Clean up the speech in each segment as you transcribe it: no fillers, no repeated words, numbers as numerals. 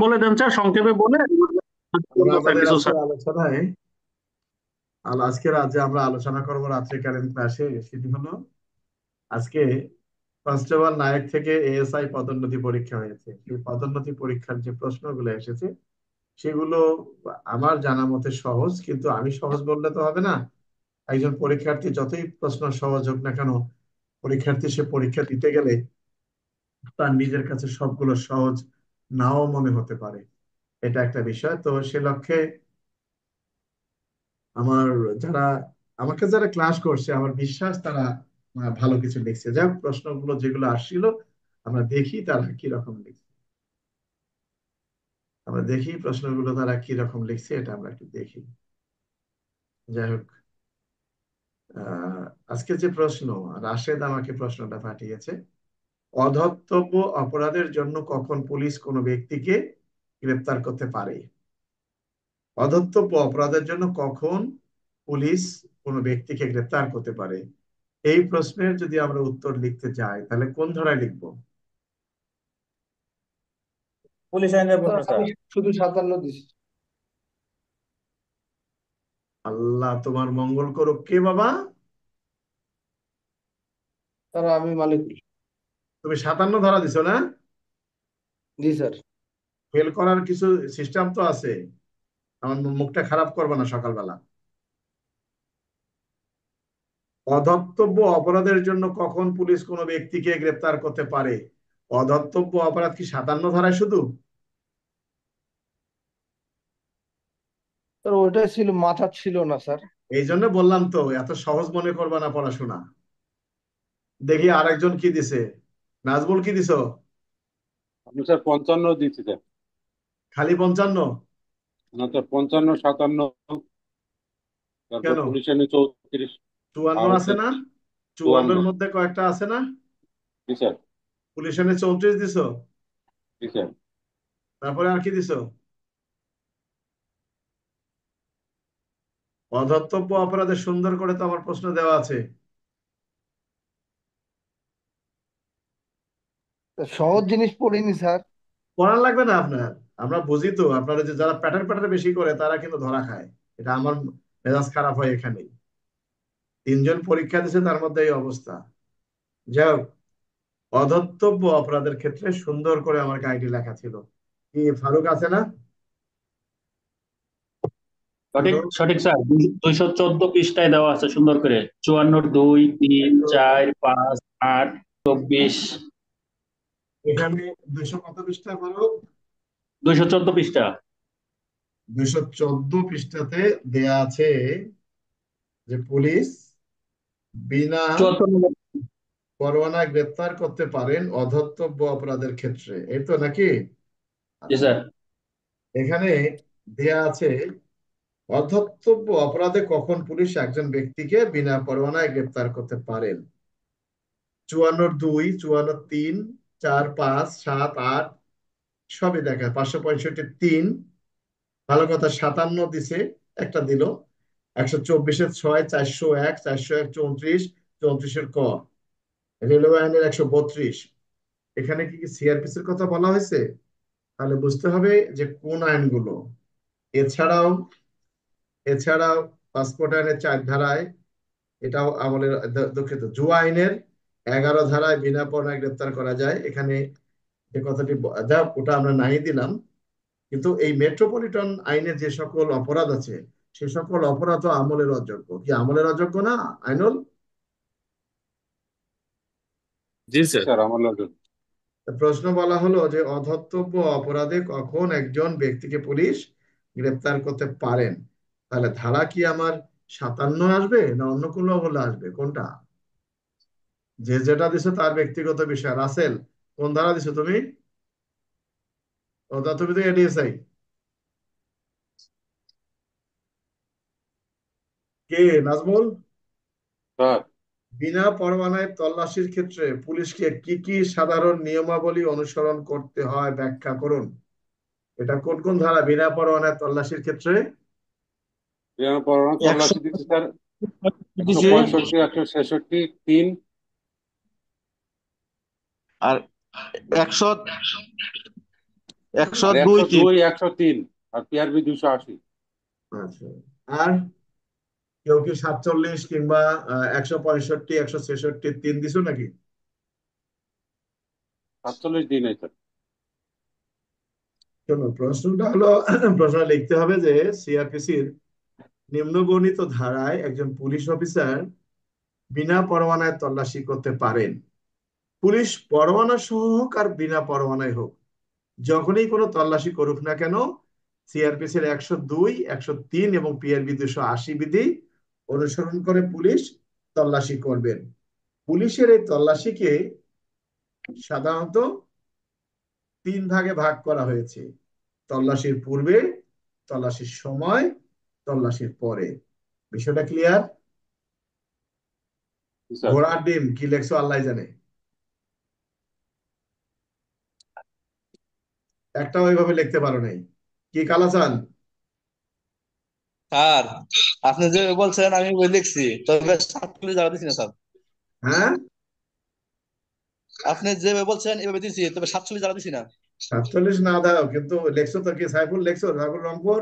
বলে দেন স্যার, সংক্ষেপে বলে আমরা বলবো স্যার আমাদের কিছু আজকের স্যার। আলোচনায় আজকে রাজ্যে আমরা আলোচনা করবো রাত্রিকালীন ক্লাসে, সেটি হলো আজকে কনস্টেবল নায়ক থেকে এএসআই পদোন্নতি পরীক্ষা হয়েছে। সেই পদোন্নতি পরীক্ষার যে প্রশ্নগুলো এসেছে সেগুলো আমার জানা মতে সহজ, কিন্তু আমি সহজ বললে তো হবে না। একজন পরীক্ষার্থী যতই প্রশ্ন সহজ হোক না কেন, পরীক্ষার্থী সে পরীক্ষা দিতে গেলে তার নিজের কাছে সবগুলো সহজ নাও মনে হতে পারে। এটা একটা বিষয়। তো সে লক্ষ্যে আমার যারা আমাকে যারা ক্লাস করছে আমার বিশ্বাস তারা ভালো কিছু লিখছে। যাই হোক, প্রশ্নগুলো যেগুলো আসছিল আমরা দেখি তারা কি রকম লিখছে। আমরা দেখি প্রশ্নগুলো তারা কি রকম লিখছে, এটা আমরা একটু দেখি। যাই হোক, আহ আজকে যে প্রশ্ন, রাশেদ আমাকে প্রশ্নটা পাঠিয়েছে। অধর্তব্য অপরাধের জন্য কখন পুলিশ কোনো ব্যক্তিকে গ্রেপ্তার করতে পারে? অধর্তব্য অপরাধের জন্য কখন পুলিশ কোনো ব্যক্তিকে গ্রেপ্তার করতে পারে? এই প্রশ্নের যদি আমরা উত্তর লিখতে চাই তাহলে কোন ধারায় লিখবো? পুলিশ আইনের স্যার প্রশ্ন আমি স্যার। শুধু 57 দিছি। আল্লাহ তোমার মঙ্গল করুক। কে বাবা? স্যার আমি মালিক। তুমি 57 ধারা দিছো না? জি স্যার। ফেল করার কিছু সিস্টেম তো আছে। আমার মুখটা খারাপ করবে না সকালবেলা। অধর্তব্য অপরাধের জন্য কখন পুলিশ কোনো ব্যক্তিকে গ্রেপ্তার করতে পারে? অধর্তব্য অপরাধ কি 57 ধারায় শুধু? স্যার ওইটাই ছিল, মাথা ছিল না স্যার। এই জন্য বললাম তো এত সহজ মনে করবে না পড়াশোনা। দেখি আরেকজন কি দিছে। নাজবুল কি দিছো? আমি স্যার 55 দিচ্ছি স্যার। খালি 55? না স্যার, 55, 57, তারপর কেন, পুলিশ আইনে 34, 54 আর আছে হচ্ছে না? 52। 54-এর মধ্যে কয়েকটা আছে না? জি স্যার। পুলিশ এনে 34 দিছো। জি স্যার। তারপরে আর কি দিছো? অধর্তব্য অপরাধে সুন্দর করে তো আমার প্রশ্ন দেওয়া আছে। স্যার, সহজ জিনিস পড়িনি স্যার। পড়ার লাগবে না আপনার। আমরা বুঝি তো আপনারা যে যারা প্যাটার প্যাটার বেশি করে তারা কিন্তু ধরা খায়। এটা আমার মেজাজ খারাপ হয় এখানেই। 3 জন পরীক্ষা দিছে তার মধ্যে এই অবস্থা। যাই হোক, অধর্তব্য অপরাধের ক্ষেত্রে সুন্দর করে আমার গাইডে লেখা ছিল। কি ফারুক আছে না? সঠিক ফারুক, সঠিক স্যার, 214 পৃষ্ঠায় দেওয়া আছে সুন্দর করে। 54, 2, 3, একটু 4, 5, 8, 24। এখানে 200 কত পৃষ্ঠা ফারুক? 214 পৃষ্ঠা। 214 পৃষ্ঠাতে দেয়া আছে যে পুলিশ বিনা 74 নম্বর। পরোয়ানায় গ্রেপ্তার করতে পারেন অধর্তব্য অপরাধের ক্ষেত্রে, এই তো নাকি? জি আচ্ছা, স্যার। এখানে দেয়া আছে অধর্তব্য অপরাধে কখন পুলিশ একজন ব্যক্তিকে বিনা পরোয়ানায় গ্রেপ্তার করতে পারেন। 54-2, 54-3, 4, 5, 7, 8 সবই দেখা। 565-3 ভালো কথা। 57 দিছে, একটা দিল। 124-6, 401, 401 34, 34-ক রেলওয়ে আইনের 132। এখানে কি কি সিআরপিসির কথা বলা হয়েছে? তাহলে বুঝতে হবে যে কোন আইনগুলো। এছাড়াও এছাড়াও পাসপোর্ট আইনের 4 ধারায়, এটাও আমলের, দুঃখিত, জুয়া আইনের 11 ধারায় বিনা পরোয়ানায় গ্রেপ্তার করা যায়। এখানে যে কথাটি যা ওটা আমরা নাই দিলাম। কিন্তু এই মেট্রোপলিটন আইনে যে সকল অপরাধ আছে সে সকল অপরাধ আমলের অযোগ্য। কি আমলের অযোগ্য না আইনুল? জি জি স্যার। স্যার, আমার লাগে। প্রশ্ন বলা হলো যে অধর্তব্য অপরাধে কখন একজন ব্যক্তিকে পুলিশ গ্রেপ্তার করতে পারেন। তাহলে ধারা কি আমার 57 আসবে না অন্য কোনো হলে আসবে, কোনটা? যে যেটা দিছে তার ব্যক্তিগত বিষয়। রাসেল, কোন ধারা দিছো তুমি? ও তা তুমি তো এডিএসআই। কে? নাজমুল? স্যার, বিনা পরোয়ানায় তল্লাশির ক্ষেত্রে পুলিশকে কি কি সাধারণ নিয়মাবলী অনুসরণ করতে হয় ব্যাখ্যা করুন। এটা কোন কোন ধারা বিনা পরোয়ানায় তল্লাশির ক্ষেত্রে? বিনা পরোয়ানা একশো তল্লাশি দিচ্ছি স্যার। একশো দিছে। পঁয়ষট্টি 166-3। আর 100 একশো আর দুই একশো তিন দুই 103 আর পিআরবি 280। আচ্ছা, আর কেউ কি 47 কিংবা 165, 166, 3 দিছো নাকি? 47 দিন এই স্যার। শোনো, প্রশ্নটা হলো প্রশ্ন লিখতে হবে যে সিআরপিসির নিম্নবর্ণিত ধারায় একজন পুলিশ অফিসার বিনা পরোয়ানায় তল্লাশি করতে পারেন। পুলিশ পরোয়ানা সহ হোক আর বিনা পরোয়ানায় হোক, যখনই কোনো তল্লাশি করুক না কেন, সিআরপিসির 102, 103 এবং পিআরবি 280 বিধি অনুসরণ করে পুলিশ তল্লাশি করবেন। পুলিশের এই তল্লাশিকে সাধারণত 3 ভাগে ভাগ করা হয়েছে: তল্লাশির পূর্বে, তল্লাশির সময়, তল্লাশির পরে। বিষয়টা ক্লিয়ার? জি স্যার। ঘোড়ার ডিম কি লেখছো আল্লাহ জানে, একটাও ওইভাবে লিখতে পারো নাই। কি কালাচান? স্যার, আপনি যে বলছেন আমি বই লিখছি, তবে 47 জায়গা দিচ্ছি না স্যার। হ্যাঁ, আপনি যেভাবে বলছেন এভাবে দিচ্ছি, তবে 47 জায়গা দিচ্ছি না। 47 না দাও, কিন্তু লেখছো তো কি? সাইফুল লেখছো? সাইফুল রংপুর?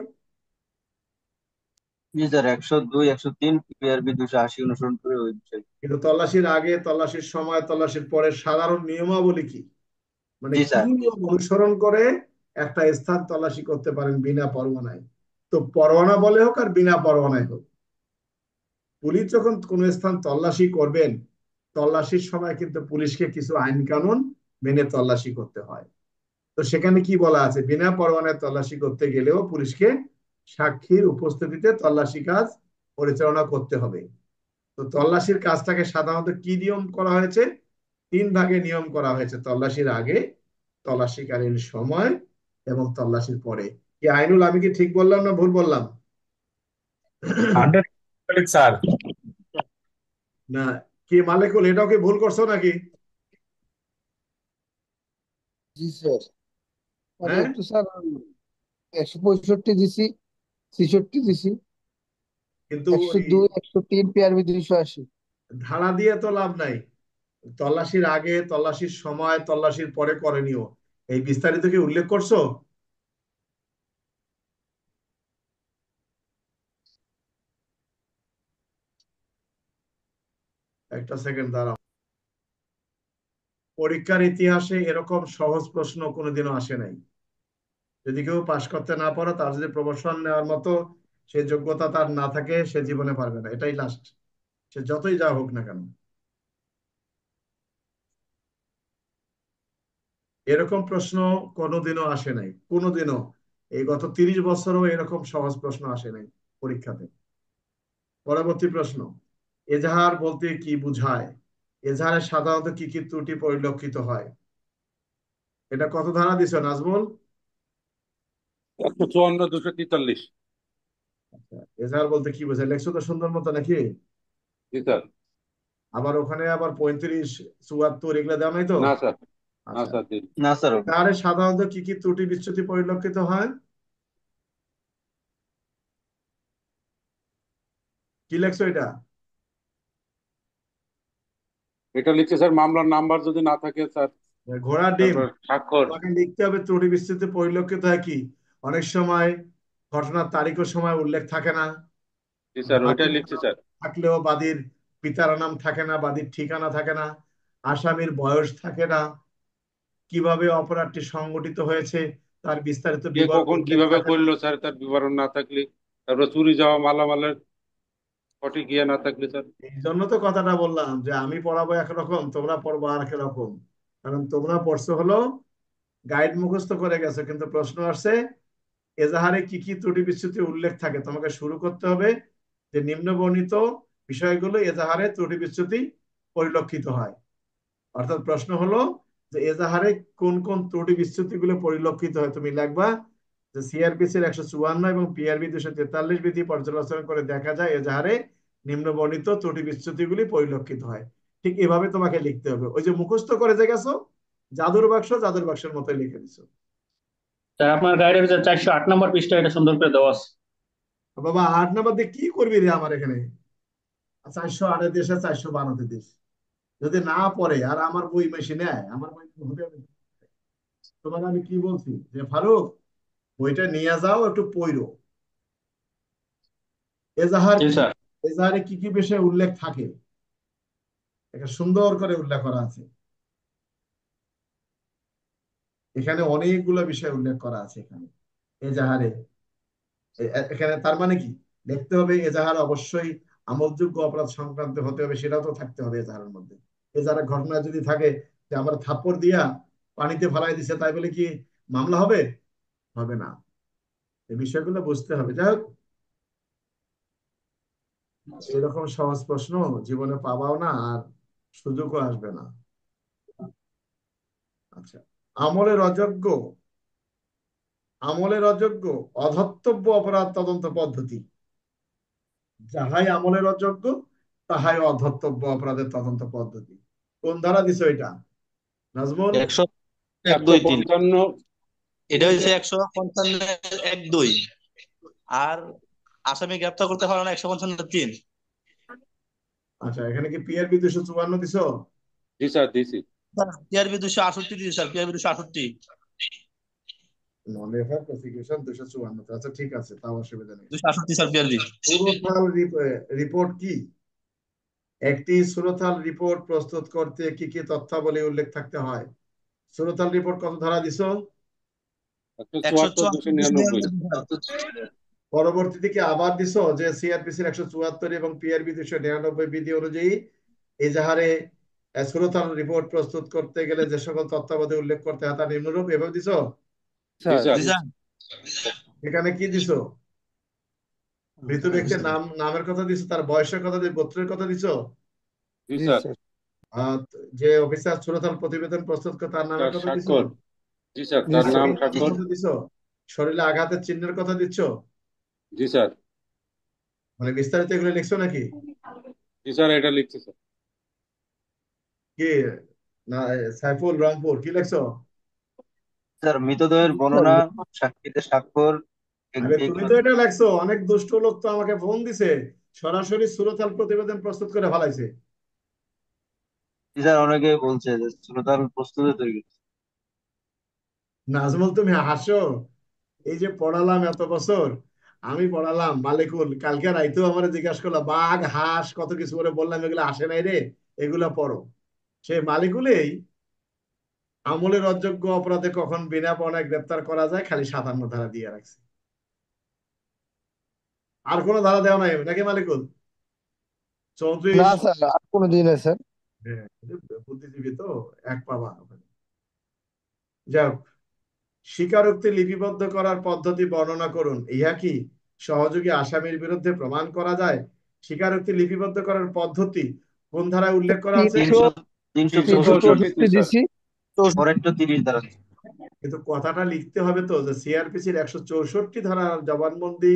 জি স্যার, 102 103 পিআরবি 280 অনুসরণ করে ওই বিষয়। কিন্তু তল্লাশির আগে, তল্লাশির সময়, তল্লাশির পরে সাধারণ নিয়মাবলী কি, মানে জি কি স্যার। নিয়ম অনুসরণ করে একটা স্থান তল্লাশি করতে পারেন বিনা পরোয়ানায়? তো পরোয়ানা বলে হোক আর বিনা পরোয়ানায় হোক, পুলিশ যখন কোন স্থান তল্লাশি করবেন, তল্লাশির সময় কিন্তু পুলিশকে কিছু আইন কানুন মেনে তল্লাশি করতে হয়। তো সেখানে কি বলা আছে? বিনা পরোয়ানায় তল্লাশি করতে গেলেও পুলিশকে সাক্ষীর উপস্থিতিতে তল্লাশি কাজ পরিচালনা করতে হবে। তো তল্লাশির কাজটাকে সাধারণত কি নিয়ম করা হয়েছে? 3 ভাগে নিয়ম করা হয়েছে: তল্লাশির আগে, তল্লাশিকালীন সময় এবং তল্লাশির পরে। কি আইনুল, আমি কি ঠিক বললাম না ভুল বললাম? 100 স্যার। না, কি মালিকুল, এটাও কি ভুল করছো নাকি? জি স্যার। মানে হ্যাঁ, একটু স্যার 165 দিছি, 66 দিছি, কিন্তু একশো ওই দুই 103 পিআরবি 280। ধারা দিয়ে তো লাভ নাই। তল্লাশির আগে, তল্লাশির সময়, তল্লাশির পরে করণীয়, এই বিস্তারিত কি উল্লেখ করছো? একটা সেকেন্ড দাঁড়াও। পরীক্ষার ইতিহাসে এরকম সহজ প্রশ্ন কোনোদিনও আসে নাই। যদি কেউ পাশ করতে না পারো, তার যদি প্রমোশন নেওয়ার মতো সে যোগ্যতা তার না থাকে, সে জীবনে পারবে না, এটাই লাস্ট, সে যতই যা হোক না কেন। এরকম প্রশ্ন কোনোদিনও আসে নাই, কোনোদিনও। এই গত 30 বছরও এরকম সহজ প্রশ্ন আসে নাই পরীক্ষাতে। পরবর্তী প্রশ্ন: এজাহার বলতে কি বোঝায়? এজাহারে সাধারণত কি কি ত্রুটি পরিলক্ষিত হয়? এটা কত ধারা দিছো নাজমুল? 154 243। এজাহার বলতে কি বোঝায় লেখছো তো সুন্দর মতো নাকি? জি স্যার। আবার ওখানে আবার 35, 74 এগুলো দেওয়া নাই তো? না স্যার। না আচ্ছা, স্যার দিন। না স্যার। এজাহারে সাধারণত কি কি ত্রুটি বিচ্যুতি পরিলক্ষিত হয়? কি লেখছো এটা? এটা লিখছে স্যার, মামলার নাম্বার যদি না থাকে স্যার, ঘোড়া ডিম, তারপর স্বাক্ষর। তোমাকে লিখতে হবে ত্রুটি বিচ্যুতি পরিলক্ষিত হয় কি। অনেক সময় ঘটনার তারিখ ও সময় উল্লেখ থাকে না, জি স্যার, ওইটাই বাদীর লিখছে নাম স্যার। থাকলেও বাদীর পিতার নাম থাকে না, বাদীর ঠিকানা থাকে না, আসামির বয়স থাকে না, কিভাবে অপরাধটি সংগঠিত হয়েছে তার বিস্তারিত কে বিবরণ কখন উল্লেখ কিভাবে থাকে না। করলো স্যার, তার বিবরণ না থাকলে, তারপর চুরি যাওয়া মালামালের সঠিক ইয়ে না থাকলে স্যার। এই জন্য তো কথাটা বললাম যে আমি পড়াবো একরকম, তোমরা পড়বো আর রকম। কারণ তোমরা পড়ছো হলো গাইড মুখস্থ করে গেছো, কিন্তু প্রশ্ন আসছে এজাহারে কি কি ত্রুটি বিচ্যুতি উল্লেখ থাকে। তোমাকে শুরু করতে হবে যে নিম্ন বর্ণিত বিষয়গুলো এজাহারে ত্রুটি বিচ্যুতি পরিলক্ষিত হয়। অর্থাৎ প্রশ্ন হলো যে এজাহারে কোন কোন ত্রুটি বিচ্যুতি গুলো পরিলক্ষিত হয়। তুমি লিখবা যে সিআরপিসির 154 এবং পিআরবি 243 বিধি পর্যালোচনা করে দেখা যায় এজাহারে নিম্ন বর্ণিত ত্রুটি বিচ্যুতিগুলি পরিলক্ষিত হয়। ঠিক এভাবে তোমাকে লিখতে হবে। ওই যে মুখস্থ করে যে গেছো, জাদুর বাক্স জাদুর বাক্সের মতোই লিখে দিছো। স্যার আপনার গাইডের যে 408 নম্বর পৃষ্ঠা এটা সুন্দর করে দেওয়া আছে। বাবা 8 নাম্বার দিয়ে কি করবি রে আমার এখানে? 408 দেশে 412 দেশ যদি না পড়ে আর আমার বই মেশিনে নেয়, আমার বই হবে। তোমাকে আমি কি বলছি যে ফারুক বইটা নিয়ে যাও একটু পড়ো। এজাহার জি কি, স্যার। এজাহারে কি কি বিষয়ে উল্লেখ থাকে এটা সুন্দর করে উল্লেখ করা আছে। এখানে অনেকগুলো বিষয় উল্লেখ করা আছে এখানে এজাহারে। এখানে তার মানে কি, দেখতে হবে এজাহার অবশ্যই আমলযোগ্য অপরাধ সংক্রান্ত হতে হবে, সেটাও তো থাকতে হবে এজাহারের মধ্যে। এজাহারের ঘটনা যদি থাকে যে আমার থাপ্পড় দিয়া পানিতে ফেলাই দিছে তাই বলে কি মামলা হবে? হবে না। এই বিষয়গুলো বুঝতে হবে। যাই হোক, এরকম সহজ প্রশ্ন জীবনে পাবাও না, আর সুযোগও আসবে না। আচ্ছা, আমলের অযোগ্য, আমলের অযোগ্য অধর্তব্য অপরাধ তদন্ত পদ্ধতি। যাহাই আমলের অযোগ্য তাহাই অধর্তব্য অপরাধের তদন্ত পদ্ধতি। কোন ধারা দিছো এটা নাজমুল? 101, 2, 3। 155। এটা হচ্ছে 155, 1, 2। আর আসামি গ্রেপ্তার করতে পারে না 155, 3। আচ্ছা, এখানে কি পিআরবি 254 দিছো? জি স্যার, দিছি। পিআরবি 268 দিয়েছে স্যার, পিআরবি 268। নন রেফার প্রসিকিউশন 254। আচ্ছা ঠিক আছে, তাও অসুবিধা নেই। 268 স্যার, পিআরবি। সুরথাল রিপোর্ট কি? একটি সুরথাল রিপোর্ট প্রস্তুত করতে কি কি তথ্যাবলী উল্লেখ থাকতে হয়? সুরতাল রিপোর্ট কত ধারা দিছো? 174, 299। 174। পরবর্তীতে কি আবার দিছো যে সিআরপিসির 174 এবং পিআরবি 299 বিধি অনুযায়ী এজাহারে সুরতাল রিপোর্ট প্রস্তুত করতে গেলে যে সকল তথ্যাবলী উল্লেখ করতে হয় তা নিম্নরূপ, এভাবে দিছো? জি স্যার স্যার। জি স্যার। এখানে কি দিছো? মৃত ব্যক্তির নামের কথা দিছো, তার বয়সের কথা দিছো, গোত্রের কথা দিছো। জি জি স্যার। স্যার আহ, যে অফিসার সুরতাল প্রতিবেদন প্রস্তুত করে তার নামের তার কথা দিছো। স্বাক্ষর। জি স্যার, জি তার নাম স্যার আসামির নামের স্বাক্ষর। কথা দিছো। শরীরে আঘাতের চিহ্নের কথা দিচ্ছ। জি স্যার। মানে বিস্তারিত এগুলো লিখছো নাকি? জি স্যার, এটা লিখছি স্যার। কি না, সাইফুল রংপুর কি লিখছো? স্যার মৃতদেহের বর্ণনা, সাক্ষীদের স্বাক্ষর, আরে তুমি এগুলো। তো এটা লেখছো, অনেক দুষ্ট লোক তো আমাকে ফোন দিছে, সরাসরি সুরতাল প্রতিবেদন প্রস্তুত করে ফেলাইছে। জি স্যার, অনেকে বলছে যে শ্রোতার প্রস্তুতি তৈরি করছে। নাজমুল তুমি হাসো, এই যে পড়ালাম এত বছর, আমি পড়ালাম মালিকুল, কালকে রাইতেও আমার জিজ্ঞাসা করলো বাঘ হাঁস কত কিছু করে বললাম, এগুলো আসে নাই রে, এগুলো পড়ো। সে মালিকুলেই আমলের অযোগ্য অপরাধে কখন বিনা পণায় গ্রেপ্তার করা যায় খালি 57 ধারা দিয়ে রাখছে। আর কোনো ধারা দেওয়া নাই নাকি মালিকুল? না 34। স্যার, আর কোনো দিন আছে স্যার। হ্যাঁ, বুদ্ধিজীবী তো, এক পাবা ওখানে। যাক, স্বীকারোক্তি লিপিবদ্ধ করার পদ্ধতি বর্ণনা করুন। ইহা কি সহযোগী আসামির বিরুদ্ধে প্রমাণ করা যায়? স্বীকারোক্তি লিপিবদ্ধ করার পদ্ধতি কোন ধারায় উল্লেখ করা আছে? 300 364। 364 364 স্যার। দিছি। পরেরটা 30 দ্বারা। কিন্তু কথাটা লিখতে হবে তো যে সিআরপিসির 164 ধারার জবানবন্দি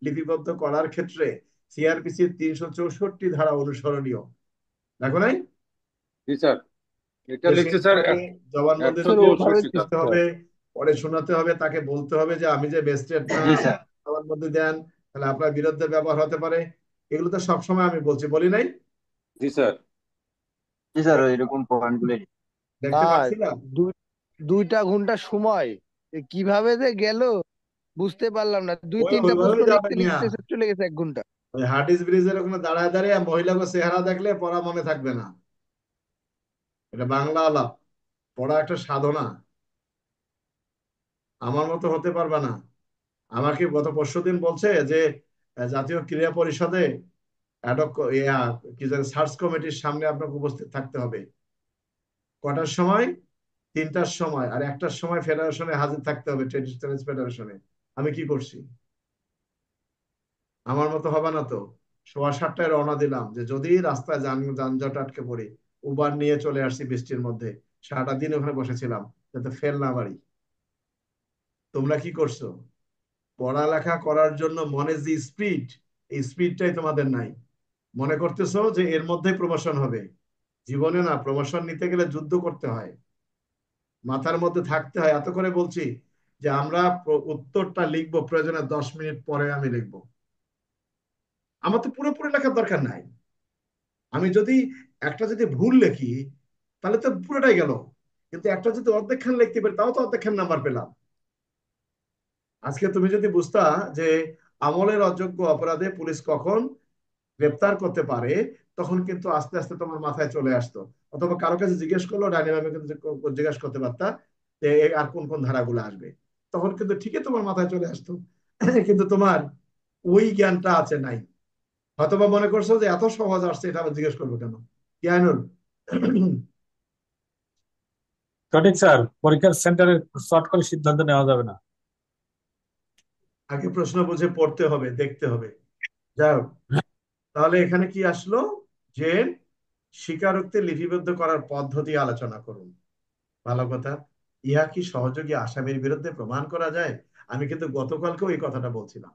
লিপিবদ্ধ করার ক্ষেত্রে সিআরপিসির 364 ধারা অনুসরণীয়। দেখো নাই জি স্যার, এটা যে লিখছি স্যার। সেইখানে জবানবন্দি স্যার দিয়ে ওভাবে একশো শোনাতে দিছি স্যার। হবে, পরে শোনাতে হবে, তাকে বলতে হবে যে আমি যে বেস্টেড না, জি স্যার। জবানবন্দি দেন, তাহলে আপনার বিরুদ্ধে ব্যবহার হতে পারে। এগুলো তো সবসময় আমি বলছি, বলি নাই? জি স্যার। জি স্যার, এরকম পয়েন্ট গুলো। দেখতে স্যার পাচ্ছিলাম। 2টা ঘন্টা সময় কিভাবে যে গেল বুঝতে পারলাম না। দুই ওই তিনটা প্রশ্ন ওইভাবেই যাবে লিখতে মিয়া। লিখতে স্যার চলে গেছে 1 ঘন্টা। ওই হার্ডিস ব্রিজের ওখানে দাঁড়ায় দাঁড়িয়ে মহিলাকে চেহারা দেখলে পড়া মনে থাকবে না। এটা বাংলা আলাপ, পড়া একটা সাধনা। আমার মতো হতে পারবে না। আমাকে গত পরশুদিন বলছে যে জাতীয় ক্রীড়া পরিষদে অ্যাডক ইয়া কি জানি সার্চ কমিটির সামনে আপনাকে উপস্থিত থাকতে হবে। কটার সময়? 3টার সময়, আর 1টার সময় ফেডারেশনে হাজির থাকতে হবে, টেনিস টেনিস ফেডারেশনে। আমি কি করছি? আমার মতো হবে না তো। 7:15 রওনা দিলাম, যে যদি রাস্তায় যানজট আটকে পড়ি, উবার নিয়ে চলে আসছি বৃষ্টির মধ্যে, সারাটা দিন ওখানে বসেছিলাম যাতে ফেল না মারি। তোমরা কি করছো? পড়ালেখা করার জন্য মনে যে স্পিড, এই স্পিডটাই তোমাদের নাই। মনে করতেছো যে এর মধ্যে প্রমোশন হবে। জীবনে না, প্রমোশন নিতে গেলে যুদ্ধ করতে হয়, মাথার মধ্যে থাকতে হয়। এত করে বলছি যে আমরা উত্তরটা লিখবো, প্রয়োজনে 10 মিনিট পরে আমি লিখবো। আমার তো পুরোপুরি লেখার দরকার নাই। আমি যদি একটা যদি ভুল লিখি তাহলে তো পুরোটাই গেল। কিন্তু একটা যদি অর্ধেক খান লিখতে পারি তাও তো অর্ধেক খান নাম্বার পেলাম। আজকে তুমি যদি বুঝতা যে আমলের অযোগ্য অপরাধে পুলিশ কখন গ্রেপ্তার করতে পারে, তখন কিন্তু আস্তে আস্তে তোমার মাথায় চলে আসতো। অথবা কারো কাছে জিজ্ঞেস করলো, ডাইনি ম্যামে কিন্তু জিজ্ঞেস করতে পারতা যে আর কোন কোন ধারাগুলো আসবে, তখন কিন্তু ঠিকই তোমার মাথায় চলে আসতো। কিন্তু তোমার ওই জ্ঞানটা আছে নাই। হয়তোবা মনে করছো যে এত সহজ আসছে, এটা আবার জিজ্ঞেস করবো কেন। কি আইনুল? সঠিক স্যার, পরীক্ষার সেন্টারে শর্ট করে সিদ্ধান্ত নেওয়া যাবে না। আগে প্রশ্ন বুঝে পড়তে হবে, দেখতে হবে। যাই হোক, তাহলে এখানে কি আসলো যে স্বীকারোক্তি লিপিবদ্ধ করার পদ্ধতি আলোচনা করুন। ভালো কথা। ইহা কি সহযোগী আসামির বিরুদ্ধে প্রমাণ করা যায়? আমি কিন্তু গতকালকেও এই কথাটা বলছিলাম,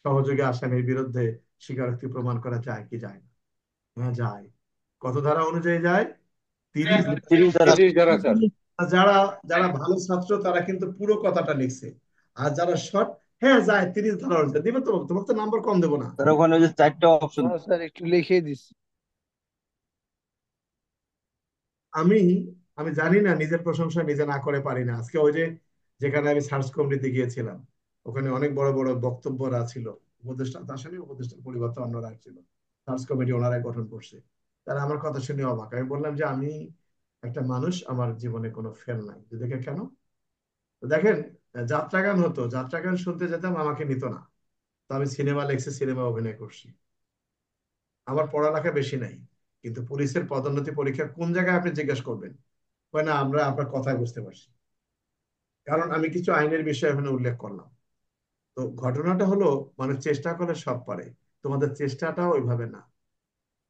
সহযোগী আসামির বিরুদ্ধে স্বীকারোক্তি প্রমাণ করা যায় কি যায় না? হ্যাঁ যায়। কত ধারা অনুযায়ী যায়? 30। 30 ধারা। 30 ধারা স্যার। যারা যারা ভালো ছাত্র তারা কিন্তু পুরো কথাটা লিখছে, আর যারা শর্ট, হ্যাঁ যায় 30 ধারা অনুযায়ী। দিবে তো, তোমাকে তো নাম্বার কম দেবো না। স্যার ওখানে ওই যে 4টা অপশন। হ্যাঁ স্যার, একটু লিখে দিচ্ছি। আমি আমি জানি না, নিজের প্রশংসা নিজে না করে পারি না। আজকে ওই যে যেখানে আমি সার্চ কমিটিতে গিয়েছিলাম, ওখানে অনেক বড় বড় বক্তব্যরা ছিল। উপদেষ্টা তো আসেনি, উপদেষ্টার পরিবর্তে অন্যরা ছিল। সার্চ কমিটি ওনারাই গঠন করছে। তারা আমার কথা শুনে অবাক। আমি বললাম যে আমি একটা মানুষ, আমার জীবনে কোনো ফেল নাই। যে দেখে কেন? তো দেখেন, যাত্রাগান হতো, যাত্রাগান শুনতে যেতাম, আমাকে নিত না। তো আমি সিনেমা লেখছি, সিনেমা অভিনয় করছি। আমার পড়ালেখা বেশি নাই, কিন্তু পুলিশের পদোন্নতি পরীক্ষা কোন জায়গায় আপনি জিজ্ঞাসা করবেন, হয় না আমরা আপনার কথায় বুঝতে পারছি, কারণ আমি কিছু আইনের বিষয় এখানে উল্লেখ করলাম। তো ঘটনাটা হলো, মানে চেষ্টা করলে সব পারে। তোমাদের চেষ্টাটাও ওইভাবে না।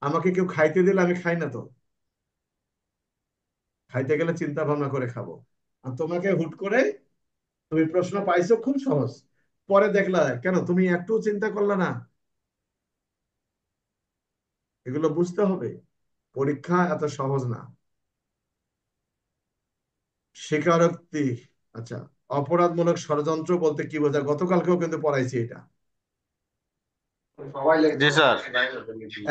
আমাকে কেউ খাইতে দিলে আমি খাই না তো। খাইতে গেলে চিন্তা ভাবনা করে খাবো। আর তোমাকে হুট করে, তুমি প্রশ্ন পাইছো খুব সহজ, পরে দেখলা কেন তুমি একটু চিন্তা করলে না। এগুলো বুঝতে হবে, পরীক্ষা এত সহজ না। স্বীকারোক্তি, আচ্ছা, অপরাধমূলক ষড়যন্ত্র বলতে কি বোঝায়? গতকালকেও কিন্তু পড়াইছি এটা। জি স্যার।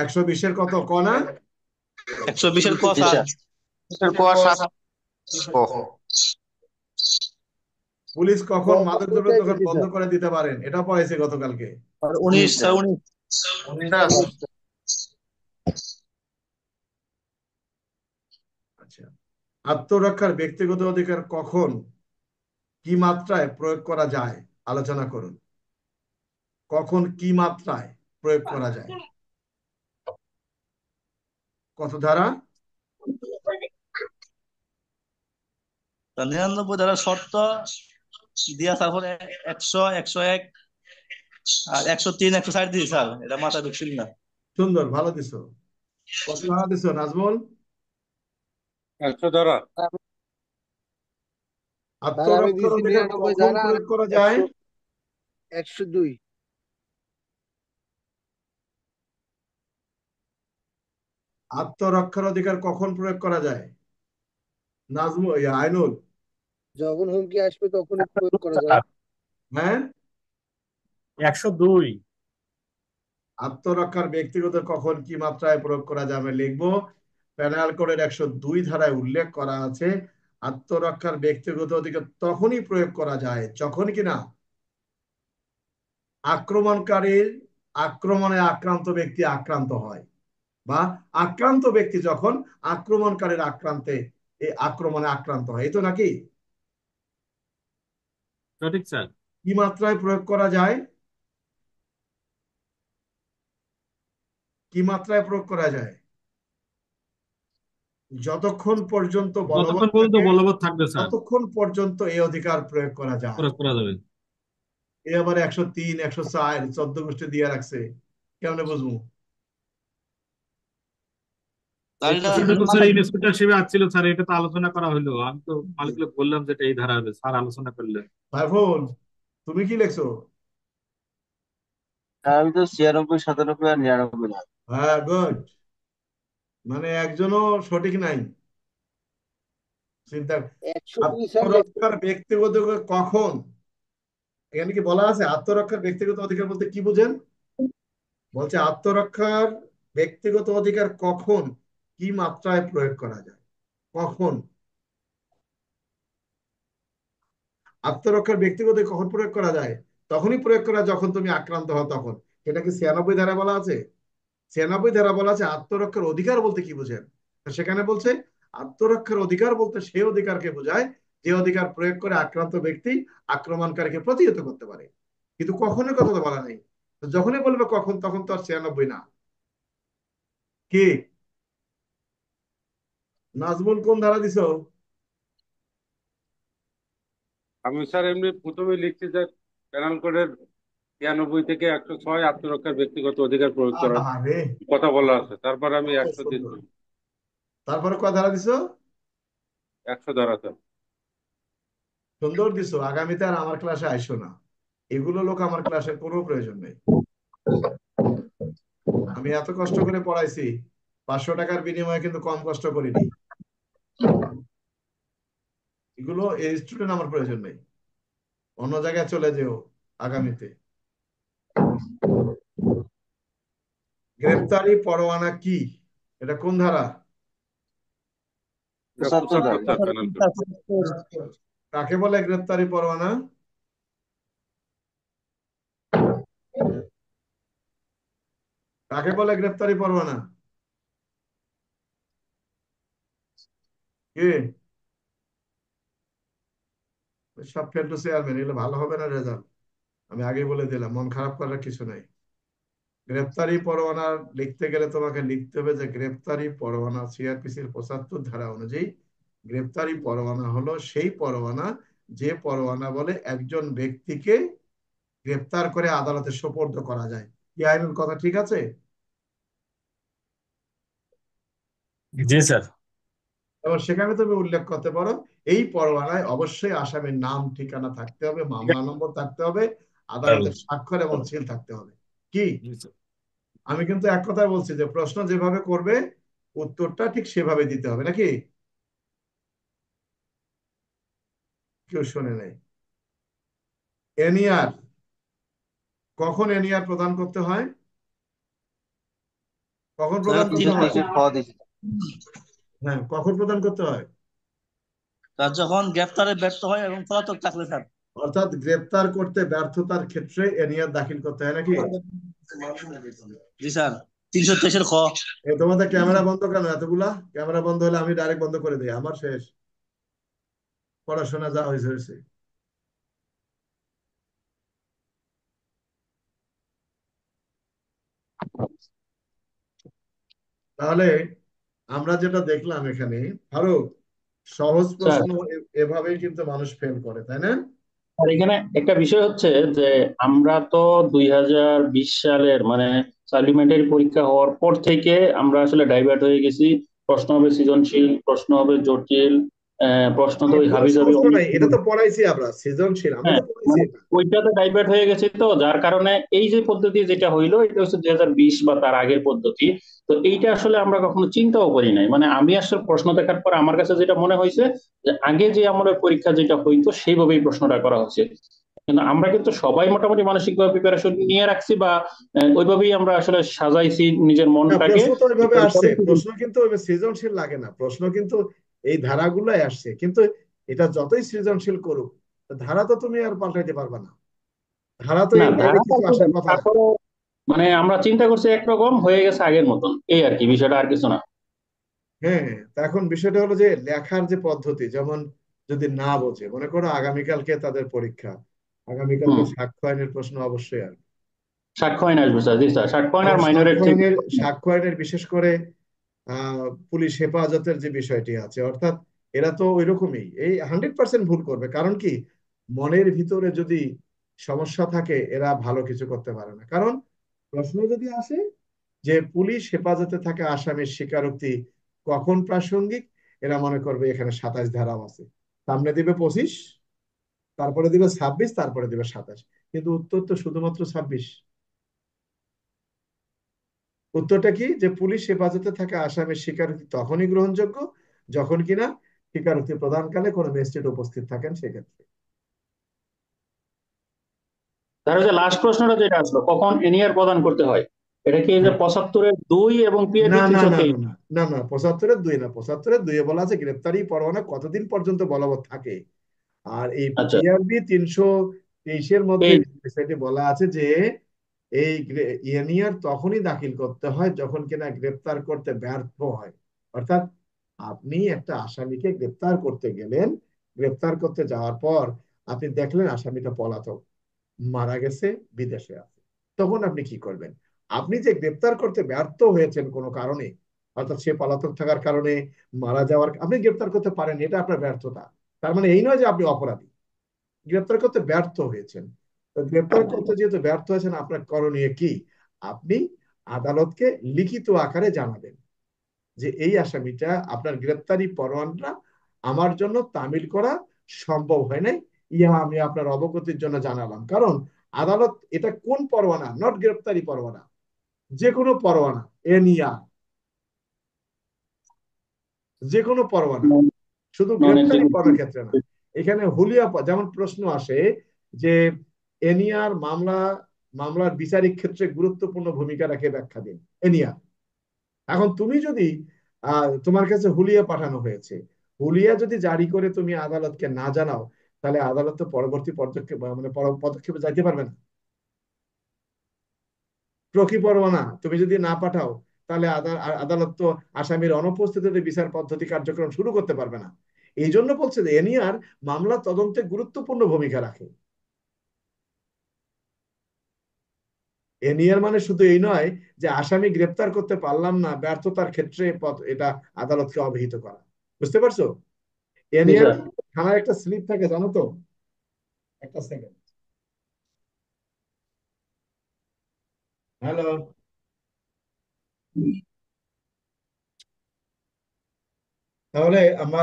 120-এর কত ক না? 120-এর ক জি স্যার। স্যার। 120-এর ক 7 ক। পুলিশ কখন মাদক দ্রব্য ওইটাই দোকান দিছি বন্ধ স্যার। করে দিতে পারেন? এটা পড়াইছে গতকালকে। আর 19 স্যার, 19। আচ্ছা, আত্মরক্ষার ব্যক্তিগত অধিকার কখন, কি মাত্রায় প্রয়োগ করা যায় আলোচনা করুন। কখন কি মাত্রায় প্রয়োগ করা যায়? কত ধারা? 99 ধারা শর্ত দিয়া, তারপরে 100, 101 আর 103, 160 দিছি স্যার, এটা মাথায় ঢুকছিল না। সুন্দর, ভালো দিছো। কত ধারা দিছো নাজমুল? 100 ধারা। স্যার আমি আত্মরক্ষার দিছি অধিকার 99 কখন ধারা আর প্রয়োগ করা যায়? 100, 102। আত্মরক্ষার অধিকার কখন প্রয়োগ করা যায় নাজমুল, আইনুল? যখন হুমকি আসবে তখনই প্রয়োগ করা যায়। হ্যাঁ, 102। আত্মরক্ষার ব্যক্তিগত কখন কি মাত্রায় প্রয়োগ করা যাবে লিখবো। পেনাল কোডের 102 ধারায় উল্লেখ করা আছে, আত্মরক্ষার ব্যক্তিগত অধিকার তখনই প্রয়োগ করা যায় যখন কিনা আক্রমণকারীর আক্রমণে আক্রান্ত ব্যক্তি আক্রান্ত হয়, বা আক্রান্ত ব্যক্তি যখন আক্রমণকারীর আক্রান্তে এই আক্রমণে আক্রান্ত হয়। এই তো নাকি? সঠিক স্যার। কি মাত্রায় প্রয়োগ করা যায়? কি মাত্রায় প্রয়োগ করা যায়? যতক্ষণ পর্যন্ত বলবৎ যতক্ষণ পর্যন্ত থাকে বলবৎ থাকবে স্যার, ততক্ষণ পর্যন্ত এই অধিকার প্রয়োগ করা যায়। প্রয়োগ করা যাবে। এ আবার 103, 104, 14 গোষ্ঠী দিয়ে রাখছে, কেমনে বুঝবো? তাহলে একটু এটা এটা তো স্যার মাথায় ইন্সপেক্টর হিসেবে আসছিল স্যার, এটা তো আলোচনা করা হলো। আমি তো মালিককে বললাম যেটা এই ধারা হবে, স্যার আলোচনা করলেন। ভাইফোন, তুমি কি লেখছো? আর আমি তো 96, 97 আর 99 ধারা। হ্যাঁ, গুড। মানে একজনও সঠিক নাই। চিন্তা, 102 স্যার লেখছে। আত্মরক্ষার ব্যক্তিগত অধিকার কখন, এখানে কি বলা আছে আত্মরক্ষার ব্যক্তিগত অধিকার বলতে কি বুঝেন? বলছে আত্মরক্ষার ব্যক্তিগত অধিকার কখন কি মাত্রায় প্রয়োগ করা যায়, কখন আত্মরক্ষার ব্যক্তিগত কখন প্রয়োগ করা যায়? তখনই প্রয়োগ করা যখন তুমি আক্রান্ত হও তখন। এটা কি 96 ধারা বলা আছে? 96 ধারা বলা আছে আত্মরক্ষার অধিকার বলতে কি বোঝেন। সেখানে বলছে আত্মরক্ষার অধিকার বলতে সেই অধিকারকে বোঝায় যে অধিকার প্রয়োগ করে আক্রান্ত ব্যক্তি আক্রমণকারীকে প্রতিহত করতে পারে। কিন্তু কখনোই কথা তো বলা নেই। তো যখনই বলবে কখন, তখন তো আর 96 না। কি নাজমুল কোন ধারা দিছো? আমি স্যার এমনি প্রথমে লিখছি যে পেনাল কোডের 93 থেকে 106 আত্মরক্ষার ব্যক্তিগত অধিকার প্রয়োগ করার আরে কথা বলা আছে, তারপর আমি 100 সুন্দর। দিচ্ছি। তারপরে কয় ধারা দিছো? 100 ধরা স্যার। সুন্দর দিছো। আগামীতে আর আমার ক্লাসে আইসো না, এগুলো লোক আমার ক্লাসের কোনো প্রয়োজন নেই। আমি এত কষ্ট করে পড়াইছি, 500 টাকার বিনিময়ে কিন্তু কম কষ্ট করিনি। এগুলো এই স্টুডেন্ট আমার প্রয়োজন নেই, অন্য জায়গায় চলে যেও আগামীতে। গ্রেপ্তারি পরোয়ানা কি, এটা কোন ধারা? এটা 75 75 ধারা। Sir penal code. কাকে বলে গ্রেপ্তারি পরোয়ানা? কাকে বলে গ্রেপ্তারি পরোয়ানা? কে? সব ফেল টু চেয়ারম্যান, এগুলো ভালো হবে না রেজাল্ট। আমি আগে বলে দিলাম, মন খারাপ করার কিছু নাই। গ্রেপ্তারি পরোয়ানা লিখতে গেলে তোমাকে লিখতে হবে যে গ্রেপ্তারি পরোয়ানা সিআরপিসির 75 ধারা অনুযায়ী গ্রেপ্তারি পরোয়ানা হলো সেই পরোয়ানা যে পরোয়ানা বলে একজন ব্যক্তিকে গ্রেপ্তার করে আদালতে সোপর্দ করা যায়। কি আইনুল কথা ঠিক আছে? জি স্যার। এবং সেখানে তুমি উল্লেখ করতে পারো এই পরোয়ানায় অবশ্যই আসামির নাম ঠিকানা থাকতে হবে, মামলা নম্বর থাকতে হবে, আদালতের স্বাক্ষর এবং সিল থাকতে হবে। কি আমি কিন্তু এক কথায় বলছি যে প্রশ্ন যেভাবে করবে উত্তরটা ঠিক সেভাবে দিতে হবে, নাকি? কেউ শোনে নাই। এনিয়ার, কখন এনিয়ার প্রদান করতে হয়, কখন প্রদান করতে হয়? 323 খ দিছি। হ্যাঁ, কখন প্রদান করতে হয়? তার যখন গ্রেফতারে ব্যর্থ হয় এবং পলাতক থাকলে স্যার। অর্থাৎ গ্রেপ্তার করতে ব্যর্থতার ক্ষেত্রে এনিয়ার দাখিল করতে হয়, নাকি? জি স্যার, 323-এর খ। তোমাদের ক্যামেরা বন্ধ কেন এতগুলা? ক্যামেরা বন্ধ হলে আমি ডাইরেক্ট বন্ধ করে দিই, আমার শেষ, পড়াশোনা যা হয়েছে হয়েছে। তাহলে আমরা যেটা দেখলাম এখানে, ফারুক, সহজ স্যার, প্রশ্ন এভাবেই কিন্তু মানুষ ফেল করে, তাই না? আর এখানে একটা বিষয় হচ্ছে যে আমরা তো 2020 সালের মানে সাপ্লিমেন্টারি পরীক্ষা হওয়ার পর থেকে আমরা আসলে ডাইভার্ট হয়ে গেছি। প্রশ্ন হবে সৃজনশীল, প্রশ্ন হবে জটিল, প্রশ্ন তো আর ওই কোনো হাবিজাবি সমস্যা অনেক। নাই, এটা তো পড়াইছি আমরা সৃজনশীল, আমরা হ্যাঁ, তো পড়াইছি মানে এটা। ওইটাতে ডাইভার্ট হয়ে গেছে, তো যার কারণে এই যে পদ্ধতি যেটা হইলো এটা হচ্ছে 2020 বা তার আগের পদ্ধতি। তো এইটা আসলে আমরা কখনো চিন্তাও করি নাই। মানে আমি আসলে প্রশ্ন দেখার পর আমার কাছে যেটা মনে হয়েছে যে আগে যে আমলের পরীক্ষা যেটা হইতো সেইভাবেই প্রশ্নটা করা হচ্ছে। কিন্তু আমরা কিন্তু সবাই মোটামুটি মানসিকভাবে প্রিপারেশন নিয়ে রাখছি বা ওইভাবেই আমরা আসলে সাজাইছি নিজের না, মনটাকে। প্রশ্ন তো ওইভাবে আসছে, পরীক্ষা প্রশ্ন কিন্তু ওইভাবে সৃজনশীল লাগে না, প্রশ্ন কিন্তু এই ধারাগুলাই আসছে, কিন্তু এটা যতই সৃজনশীল করুক ধারা তো তুমি আর পাল্টাইতে পারবে না। ধারা তো না, এর বাইরে ধারা কিছু আসার কথা না। তারপরে মানে আমরা চিন্তা করছি একরকম হয়ে গেছে আগের মতন, এই আর কি, বিষয়টা আর কিছু না। হ্যাঁ, তা এখন বিষয়টা হলো যে লেখার যে পদ্ধতি, যেমন যদি না বোঝে, মনে করো আগামীকালকে তাদের পরীক্ষা, আগামীকালকে হুম। সাক্ষ্য আইনের প্রশ্ন অবশ্যই আসবে। সাক্ষ্য আইন আসবে স্যার, জি স্যার, সাক্ষ্য আইন এবং আর মাইনরের থেকে। সাক্ষ্য আইনের বিশেষ করে পুলিশ হেফাজতের যে বিষয়টি আছে, অর্থাৎ এরা তো ওইরকমই, এই 100% ভুল করবে। কারণ কি, মনের ভিতরে যদি সমস্যা থাকে এরা ভালো কিছু করতে পারে না। কারণ প্রশ্ন যদি আসে যে পুলিশ হেফাজতে থাকা আসামির স্বীকারোক্তি কখন প্রাসঙ্গিক, এরা মনে করবে এখানে 27 ধারাও আছে, সামনে দিবে 25, তারপরে দিবে 26, তারপরে দিবে 27, কিন্তু উত্তর তো শুধুমাত্র 26। উত্তরটা কি, যে পুলিশ হেফাজতে থাকা আসামির স্বীকারোক্তি তখনই গ্রহণযোগ্য যখন কিনা স্বীকারোক্তি প্রদানকালে কোনো ম্যাজিস্ট্রেট উপস্থিত থাকেন সেক্ষেত্রে। ধরো যে লাস্ট প্রশ্নটা যেটা আসলো, কখন এনিআর প্রদান করতে হয়। এটা কি এই যে হ্যাঁ, 75-এর 2 এবং না পিআইবি না 323? না না না না না, 75-এর 2 না, 75-এর 2 বলা আছে গ্রেপ্তারি পরোয়ানা কতদিন পর্যন্ত বলবৎ থাকে। আর এই আচ্ছা, পিআরবি 323-এর মধ্যে এই যে বিষয়টি বলা আছে যে এই এনআইআর তখনই দাখিল করতে হয় যখন কিনা গ্রেপ্তার করতে ব্যর্থ হয়। অর্থাৎ আপনি একটা আসামিকে গ্রেপ্তার করতে গেলেন, গ্রেপ্তার করতে যাওয়ার পর আপনি দেখলেন আসামিটা পলাতক, মারা গেছে, বিদেশে আছে, তখন আপনি কি করবেন? আপনি যে গ্রেপ্তার করতে ব্যর্থ হয়েছেন কোনো কারণে, অর্থাৎ সে পলাতক থাকার কারণে, মারা যাওয়ার, আপনি গ্রেপ্তার করতে পারেন, এটা আপনার ব্যর্থতা। তার মানে এই নয় যে আপনি অপরাধী, গ্রেপ্তার করতে ব্যর্থ হয়েছেন। তো গ্রেপ্তার করতে যেহেতু ব্যর্থ হয়েছেন, আপনার করণীয় কি? আপনি আদালতকে লিখিত আকারে জানাবেন যে এই আসামিটা, আপনার গ্রেপ্তারি পরোয়ানাটা আমার জন্য তামিল করা সম্ভব হয় নাই, ইহা আমি আপনার অবগতির জন্য জানালাম। কারণ আদালত, এটা কোন পরোয়ানা, নট গ্রেপ্তারি পরোয়ানা, যে কোনো পরোয়ানা, এনিয়া, যে কোনো পরোয়ানা, শুধু নন গ্রেপ্তারি এক্সিকিউটিভ। পরোয়ানার ক্ষেত্রে না। এখানে হুলিয়া যেমন প্রশ্ন আসে যে এনিয়ার মামলার বিচারিক ক্ষেত্রে গুরুত্বপূর্ণ ভূমিকা রাখে, ব্যাখ্যা দিন এনিয়া। এখন তুমি যদি তোমার কাছে হুলিয়া পাঠানো হয়েছে, হুলিয়া যদি জারি করে তুমি আদালতকে না জানাও, তাহলে আদালত তো পরবর্তী পদক্ষেপ, মানে পদক্ষেপে যাইতে পারবে না। প্রকি পরোয়ানা তুমি যদি না পাঠাও, তাহলে আদালত তো আসামির অনুপস্থিতিতে বিচার পদ্ধতি কার্যক্রম শুরু করতে পারবে না। এই জন্য বলছে যে এনিয়ার মামলা তদন্তে গুরুত্বপূর্ণ ভূমিকা রাখে। এনিয়ার মানে শুধু এই নয় যে আসামি গ্রেপ্তার করতে পারলাম না, ব্যর্থতার ক্ষেত্রে এটা আদালতকে অবহিত করা। বুঝতে পারছো? জি এনিয়ার স্যার। থানার একটা স্লিপ থাকে, জানো তো? একটা সেকেন্ড। হ্যালো। তাহলে আমরা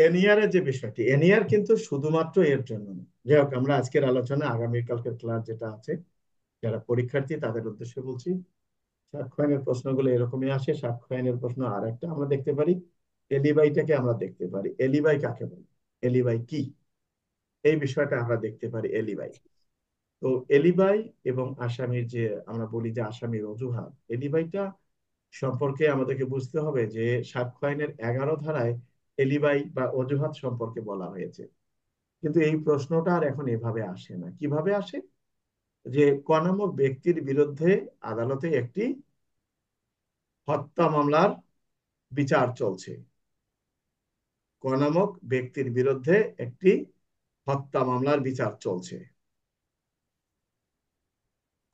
এনিয়ার এর যে বিষয়টি, এনিয়ার কিন্তু শুধুমাত্র এর জন্য না। যাই হোক, আমরা আজকের আলোচনা আগামীকালকের ক্লাস যেটা আছে, যারা পরীক্ষার্থী তাদের উদ্দেশ্যে বলছি। সাক্ষ্য আইনের প্রশ্নগুলো এরকমই আসে। সাক্ষ্য আইনের প্রশ্ন আর একটা আমরা দেখতে পারি, এলিবাইটাকে আমরা দেখতে পারি। এলিবাই কাকে বলে, এলিবাই কি, এই বিষয়টা আমরা দেখতে পারি। এলিবাই, তো এলিবাই এবং আসামির যে, আমরা বলি যে আসামির অজুহাত, এলিবাইটা সম্পর্কে আমাদেরকে বুঝতে হবে যে সাক্ষ্য আইনের 11 ধারায় এলিবাই বা অজুহাত সম্পর্কে বলা হয়েছে। কিন্তু এই প্রশ্নটা আর এখন এভাবে আসে না। কিভাবে আসে? যে ক নামক ব্যক্তির বিরুদ্ধে আদালতে একটি হত্যা মামলার বিচার চলছে। ক নামক ব্যক্তির বিরুদ্ধে একটি হত্যা মামলার বিচার চলছে।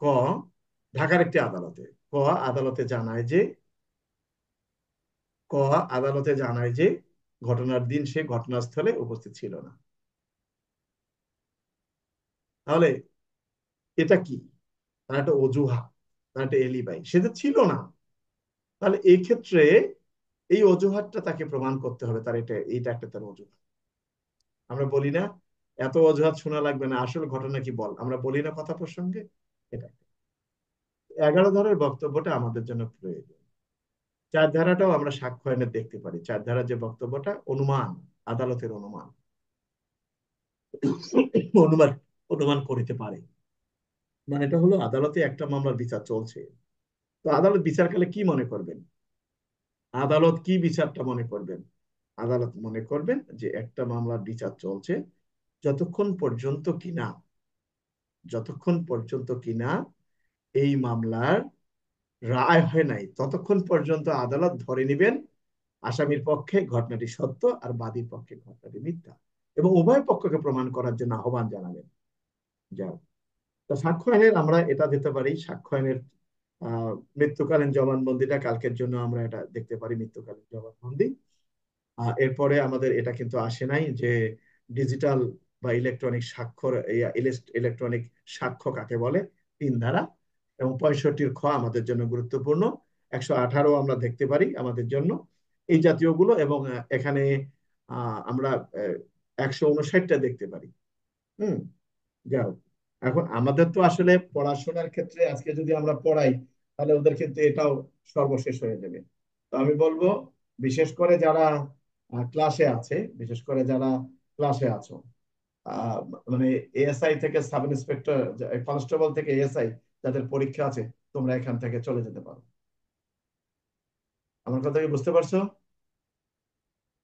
ক, ঢাকার একটি আদালতে। ক আদালতে জানায় যে ক আদালতে জানায় যে ঘটনার দিন সে ঘটনাস্থলে উপস্থিত ছিল না। তাহলে এটা কি? তার একটা অজুহাত, তার একটা এলিবাই, সে যে ছিল না। তাহলে এই ক্ষেত্রে এই অজুহাতটা তাকে প্রমাণ করতে হবে, তার এইটা একটা তার অজুহাত। আমরা বলি না এত অজুহাত শোনা লাগবে না, আসল ঘটনা কি বল, আমরা বলি না কথা প্রসঙ্গে। এটা 11 ধারার বক্তব্যটা আমাদের জন্য প্রয়োজন। 4 ধারাটাও আমরা সাক্ষ্য আইনে দেখতে পারি। 4 ধারার যে বক্তব্যটা, অনুমান, আদালতের অনুমান, অনুমান অনুমান করিতে পারে। মানে এটা হলো আদালতে একটা মামলার বিচার চলছে। তো আদালত বিচারকালে কি মনে করবেন? আদালত কি বিচারটা মনে করবেন? আদালত মনে করবেন যে একটা মামলার বিচার চলছে, যতক্ষণ পর্যন্ত কিনা যতক্ষণ পর্যন্ত কিনা এই মামলার রায় হয় নাই, ততক্ষণ পর্যন্ত আদালত ধরে নেবেন আসামির পক্ষে ঘটনাটি সত্য আর বাদীর পক্ষে ঘটনাটি মিথ্যা, এবং উভয় পক্ষকে প্রমাণ করার জন্য আহ্বান জানাবেন। যাও, তো সাক্ষ্য আইনের আমরা এটা দিতে পারি। সাক্ষ্য আইনের মৃত্যুকালীন জবানবন্দিটা কালকের জন্য আমরা এটা দেখতে পারি, মৃত্যুকালীন জবানবন্দি। এরপরে আমাদের এটা কিন্তু আসে নাই যে ডিজিটাল বা ইলেকট্রনিক স্বাক্ষর, ইলেকট্রনিক সাক্ষ্য কাকে বলে, 3 ধারা। এবং 65-র খ আমাদের জন্য গুরুত্বপূর্ণ। 118 আমরা দেখতে পারি আমাদের জন্য, এই জাতীয় গুলো। এবং এখানে আমরা 159টা দেখতে পারি। হুম, যাও, এখন আমাদের তো আসলে পড়াশোনার ক্ষেত্রে আজকে যদি আমরা পড়াই, তাহলে ওদের ক্ষেত্রে এটাও সর্বশেষ হয়ে যাবে। তো আমি বলবো, বিশেষ করে যারা ক্লাসে আছে, বিশেষ করে যারা ক্লাসে আছো, মানে এএসআই থেকে সাব ইন্সপেক্টর, কনস্টেবল থেকে এএসআই যাদের পরীক্ষা আছে, তোমরা এখান থেকে চলে যেতে পারো। আমার কথা কি বুঝতে পারছো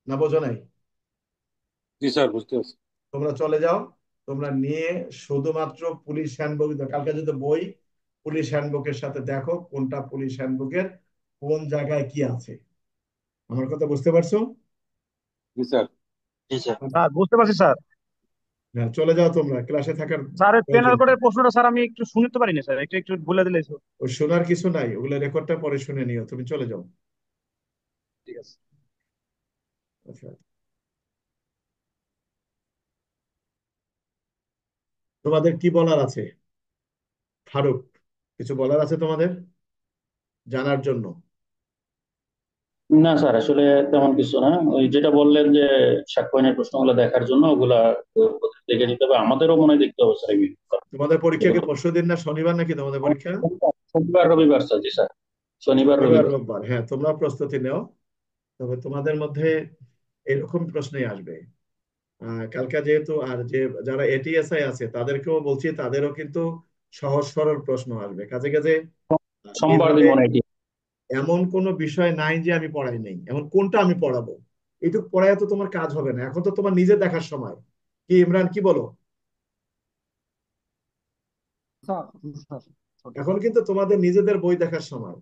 না বোঝো নাই? জি স্যার, বুঝতে পারছি। তোমরা চলে যাও, তোমরা নিয়ে শুধুমাত্র পুলিশ হ্যান্ডবুক, কালকে যদি বই পুলিশ হ্যান্ডবুকের সাথে দেখো কোনটা পুলিশ হ্যান্ডবুকের কোন জায়গায় কি আছে। আমার কথা বুঝতে পারছো? জি স্যার। জি স্যার। স্যার বুঝতে পারছি স্যার। হ্যাঁ, চলে যাও, তোমরা ক্লাসে থাকার স্যার পেনাল প্রয়োজন নেই। কোডের প্রশ্নটা স্যার আমি একটু শুনতে পারিনি স্যার, একটু একটু বলে দিলে তো। ও শোনার কিছু নাই, ওগুলো রেকর্ডটা পরে শুনে নিও, তুমি চলে যাও। ঠিক আছে। আচ্ছা, তোমাদের কি বলার আছে? ফারুক, কিছু বলার আছে তোমাদের জানার জন্য? না স্যার, আসলে তেমন কিছু না। ওই যেটা বললেন যে সাক্ষ্যয়নের প্রশ্নগুলো দেখার জন্য ওগুলা দেখে নিতে হবে, আমাদেরও মনে হয় দেখতে হবে স্যার এগুলো। তোমাদের পরীক্ষা কি পরশুদিন না শনিবার নাকি তোমাদের পরীক্ষা? শনিবার রবিবার স্যার। জি স্যার, শনিবার শনিবার রবিবার। রোববার, হ্যাঁ, তোমরা প্রস্তুতি নেও। তবে তোমাদের মধ্যে এরকম প্রশ্নই আসবে। কালকে যেহেতু আর যে যারা এটিএসআই আছে তাদেরকেও বলছি, তাদেরও কিন্তু সহজ সরল প্রশ্ন আসবে। কাজে কাজে সোমবার দিন এইভাবে মনে হয় এটি। এমন কোনো বিষয় নাই যে আমি পড়াই নাই, এমন কোনটা আমি পড়াবো? এইটুকু পড়ায় তো তোমার কাজ হবে না, এখন তো তোমার নিজে দেখার সময়। কি ইমরান, কি বলো? স্যার স্যার এখন কিন্তু তোমাদের নিজেদের বই দেখার সময়।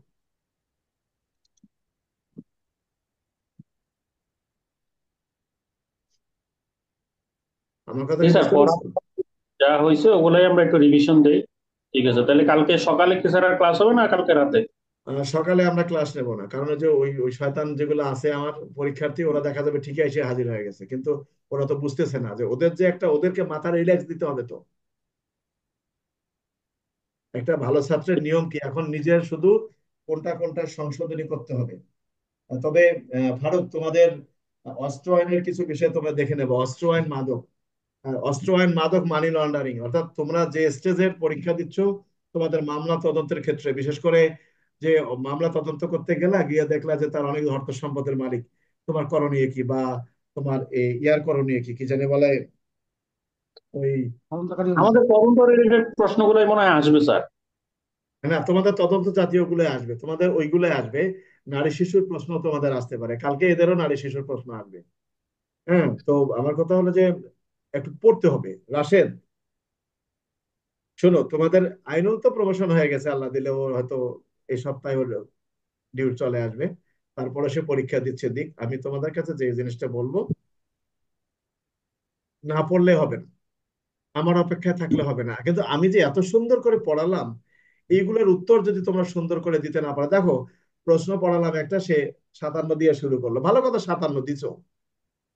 আমার কথা জি কি স্যার, বুঝতে পড়া পারছো? যা হয়েছে ওগুলাই আমরা একটু রিভিশন দেই। ঠিক আছে, তাহলে কালকে সকালে কি স্যার আর ক্লাস হবে না কালকে রাতে? সকালে আমরা ক্লাস নেব না, কারণ ওই যে ওই ওই শয়তান যেগুলো আছে আমার পরীক্ষার্থী, ওরা দেখা যাবে ঠিকই এসে হাজির হয়ে গেছে, কিন্তু ওরা তো বুঝতেছে না যে ওদের যে একটা, ওদেরকে মাথা রিল্যাক্স দিতে হবে। তো একটা ভালো ছাত্রের নিয়ম কি, এখন নিজের শুধু কোনটা কোনটা সংশোধনী করতে হবে। তবে ভারত, তোমাদের অস্ত্র আইনের কিছু বিষয় তোমরা দেখে নেবো। অস্ত্র আইন, মাদক, অস্ত্র আইন, মাদক, মানি লন্ডারিং, অর্থাৎ তোমরা যে স্টেজের পরীক্ষা দিচ্ছ, তোমাদের মামলা তদন্তের ক্ষেত্রে বিশেষ করে যে মামলা তদন্ত করতে গেলা, গিয়ে দেখলা যে তার অনেক অর্থ সম্পদের মালিক, তোমার করণীয় কি? বা তোমার ইয়ার করণীয় কি, কি জানি বলে, ওই, খননকারী আমাদের তদন্ত রিলেটেড প্রশ্নগুলোই মনে হয় আসবে স্যার। না, তোমাদের তদন্ত জাতীয় গুলো আসবে, তোমাদের ওইগুলো আসবে। নারী শিশুর প্রশ্ন তোমাদের আসতে পারে, কালকে এদেরও নারী শিশুর প্রশ্ন আসবে। হ্যাঁ, তো আমার কথা হলো যে একটু পড়তে হবে। রাশেদ, শোনো, তোমাদের আইনুল তো প্রমোশন হয়ে গেছে, আল্লাহ দিলে ও হয়তো এই সপ্তাহে ওর ডিউটি চলে আসবে, তারপরে সে পরীক্ষা দিচ্ছে দিক। আমি তোমাদের কাছে যে জিনিসটা বলবো, না পড়লে হবে না, আমার অপেক্ষায় থাকলে হবে না, কিন্তু আমি যে এত সুন্দর করে পড়ালাম, এইগুলোর উত্তর যদি তোমরা সুন্দর করে দিতে না পারো, দেখো প্রশ্ন পড়ালাম একটা, সে 57 দিয়ে শুরু করলো, ভালো কথা, 57 দিছো,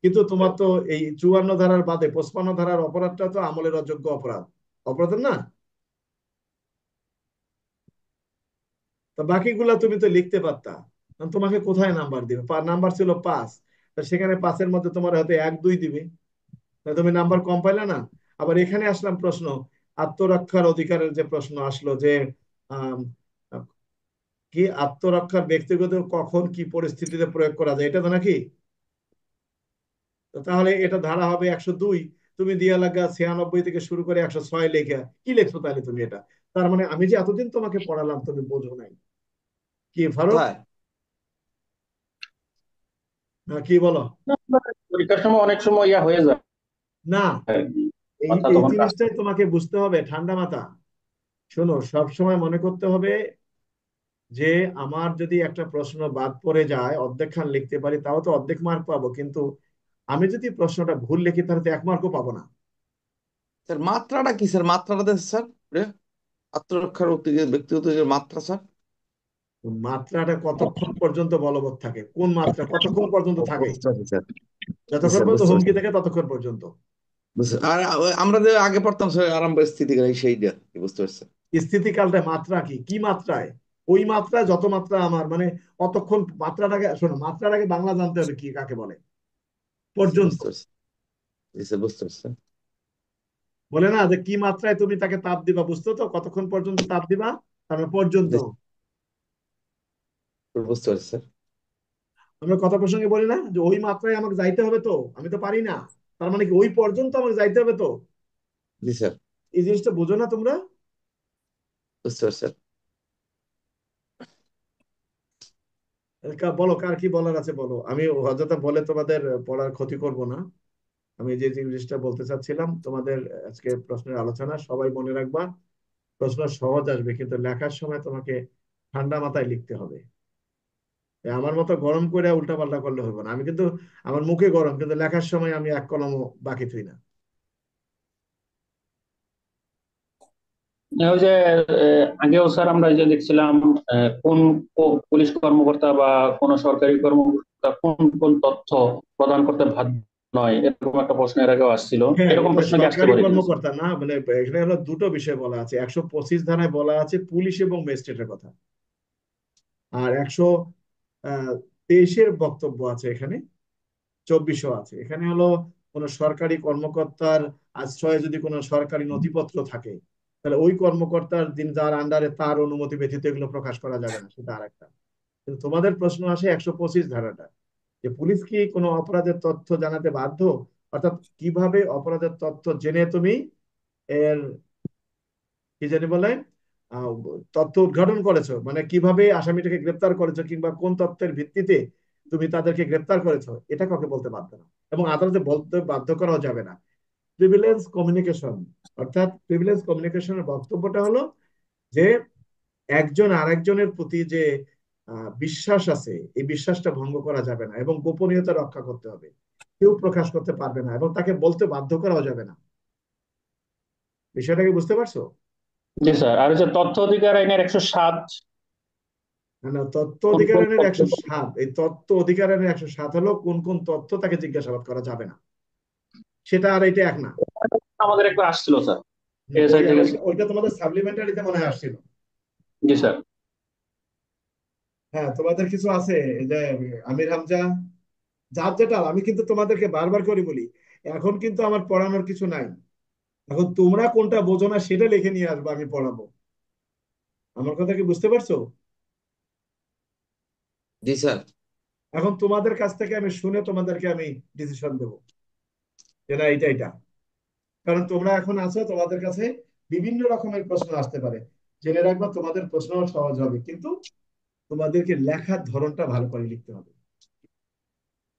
কিন্তু তোমার তো এই 54 ধারার বাদে 55 ধারার অপরাধটা তো আমলের অযোগ্য অপরাধ, অপরাধ না? তা বাকিগুলা তুমি তো লিখতে পারতা। কারণ তোমাকে কোথায় নাম্বার দিবে? নাম্বার ছিল 5, তা সেখানে 5-এর মধ্যে তোমার হয়তো 1-2 দিবে, তা তুমি নাম্বার কম পাইলে না। আবার এখানে আসলাম প্রশ্ন, আত্মরক্ষার অধিকারের যে প্রশ্ন আসলো যে আম, কি আত্মরক্ষার ব্যক্তিগত কখন কি পরিস্থিতিতে প্রয়োগ করা যায়, এটা তো নাকি? তো তাহলে এটা ধারা হবে 102। তুমি দিয়া লাগা 96 থেকে শুরু করে 106 লেখা কি লিখছো তাহলে তুমি এটা? তার মানে আমি যে এতদিন তোমাকে পড়ালাম তুমি বোঝো নাই। কি ফারুক? কোথায়? কি বলো? পরীক্ষার সময় অনেক সময় ইয়া হয়ে যায়, না, এই মাথা এই তখন কাজ। জিনিসটাই তোমাকে বুঝতে হবে, ঠান্ডা মাথা। শোনো, সব সময় মনে করতে হবে যে আমার যদি একটা প্রশ্ন বাদ পড়ে যায়, অর্ধেক খান লিখতে পারি, তাও তো অর্ধেক মার্ক পাবো, কিন্তু আমি যদি প্রশ্নটা ভুল লিখি তাহলে তো 1 মার্কও পাবো না। স্যার মাত্রাটা কি স্যার? মাত্রাটা দেন স্যার। আত্মরক্ষার ব্যক্তিগত যে মাত্রা স্যার। মাত্রাটা কতক্ষণ পর্যন্ত বলবৎ থাকে, কোন মাত্রা কতক্ষণ পর্যন্ত থাকে? বুঝতে পারছি স্যার। জি যতক্ষণ স্যার, পর্যন্ত বুঝতে পারছি। হুমকি থাকে ততক্ষণ পর্যন্ত। আর আমরা যে আগে পড়তাম স্যার আরম্ভ স্থিতিকাল, সেইটা বুঝতে পারছি। স্থিতিকালটা মাত্রা কি, কি মাত্রায়? ওই মাত্রায় যত মাত্রা আমার মানে অতক্ষণ, মাত্রাটাকে শোনো, মাত্রাটাকে বাংলা জানতে হবে কি কাকে বলে। জি স্যার, পর্যন্ত বুঝতে পারছি। জি স্যার, বুঝতে পারছি। বলে না যে কি মাত্রায় তুমি তাকে তাপ দিবা, বুঝতো তো কতক্ষণ পর্যন্ত তাপ দিবা, তারপর পর্যন্ত। জি, বুঝতে পারছি স্যার। আমরা কথা প্রসঙ্গে বলি না যে ওই মাত্রায় আমাকে যাইতে হবে, তো আমি তো পারি না, তার মানে কি ওই পর্যন্ত আমাকে যাইতে হবে তো। জি স্যার, এই জিনিসটা বোঝো না তোমরা? বুঝতে পারছি স্যার। বলো কার কি বলার আছে বলো, আমি অযথা বলে তোমাদের পড়ার ক্ষতি করব না। আমি যে জিনিসটা বলতে চাচ্ছিলাম তোমাদের, আজকে প্রশ্নের আলোচনা সবাই মনে রাখবা, প্রশ্ন সহজ আসবে কিন্তু লেখার সময় তোমাকে ঠান্ডা মাথায় লিখতে হবে। আমার মতো গরম করে উল্টাপাল্টা করলে হবে না। আমি কিন্তু আমার মুখে গরম, কিন্তু লেখার সময় আমি এক কলমও বাকি থই না। ওই যে আগেও স্যার আমরা এই যে দেখছিলাম কোন পুলিশ কর্মকর্তা বা কোন সরকারি কর্মকর্তা কোন কোন তথ্য প্রদান করতে বাধ্য নয়, এরকম একটা প্রশ্ন এর আগেও আসছিল। হ্যাঁ, এরকম এটা প্রশ্ন কি আসতে সরকারি পারে কিনা স্যার? কর্মকর্তা না, মানে এখানে হলো দুটো বিষয় বলা আছে। 125 ধারায় বলা আছে পুলিশ এবং ম্যাজিস্ট্রেটের কথা, আর 123-এর বক্তব্য আছে এখানে, 24ও আছে এখানে। হলো কোন সরকারি কর্মকর্তার আশ্রয়ে যদি কোনো সরকারি নথিপত্র থাকে, তাহলে ওই কর্মকর্তার দিন যার আন্ডারে তার অনুমতি ব্যতীত এগুলো প্রকাশ করা যাবে না, সেটা আরেকটা। কিন্তু তোমাদের প্রশ্ন আসে 125 ধারাটা, যে পুলিশ কি কোনো অপরাধের তথ্য জানাতে বাধ্য, অর্থাৎ কিভাবে অপরাধের তথ্য জেনে তুমি এর কি জানি বলে আহ, তথ্য উদ্ঘাটন করেছো, মানে কিভাবে আসামিটাকে গ্রেপ্তার করেছো কিংবা কোন তথ্যের ভিত্তিতে তুমি তাদেরকে গ্রেপ্তার করেছো, এটা কাউকে বলতে বাধ্য না, এবং আদালতে বলতে বাধ্য করাও যাবে না। প্রিভিলেন্স কমিউনিকেশন, অর্থাৎ প্রিভিলেন্স কমিউনিকেশনের বক্তব্যটা হলো যে একজন আরেকজনের প্রতি যে বিশ্বাস আছে, এই বিশ্বাসটা ভঙ্গ করা যাবে না এবং গোপনীয়তা রক্ষা করতে হবে। কেউ প্রকাশ করতে পারবে না এবং তাকে বলতে বাধ্য করাও যাবে না। বিষয়টাকে বুঝতে পারছো? জি স্যার। আর হচ্ছে তথ্য অধিকার আইনের 107, না, তথ্য কোন অধিকার কোন আইনের তথ্য 107, এই তথ্য অধিকার আইনের 107 হলো কোন কোন তথ্য তাকে জিজ্ঞাসাবাদ করা যাবে না, সেটা আর এটা এক না। আমাদের একবার আসছিল স্যার ওই এএসআই থেকে ওইটা স্যার। ওইটা তোমাদের সাপ্লিমেন্টারিতে মনে হয় আসছিল। জি স্যার। হ্যাঁ, তোমাদের কিছু আছে, এই যে আমির হামজা, যার যেটা। আমি কিন্তু তোমাদেরকে বারবার করে বলি, এখন কিন্তু আমার পড়ানোর কিছু নাই। এখন তোমরা কোনটা বোঝো না সেটা লিখে নিয়ে আসবে, আমি পড়াবো। আমার কথা কি বুঝতে পারছো? জি স্যার। এখন তোমাদের কাছ থেকে আমি শুনে তোমাদেরকে আমি ডিসিশন দেবো যে না, এটা এটা। কারণ তোমরা এখন আছো, তোমাদের কাছে বিভিন্ন রকমের প্রশ্ন আসতে পারে। জেনে রাখবা তোমাদের প্রশ্ন সহজ হবে, কিন্তু তোমাদেরকে লেখার ধরনটা ভালো করে লিখতে হবে।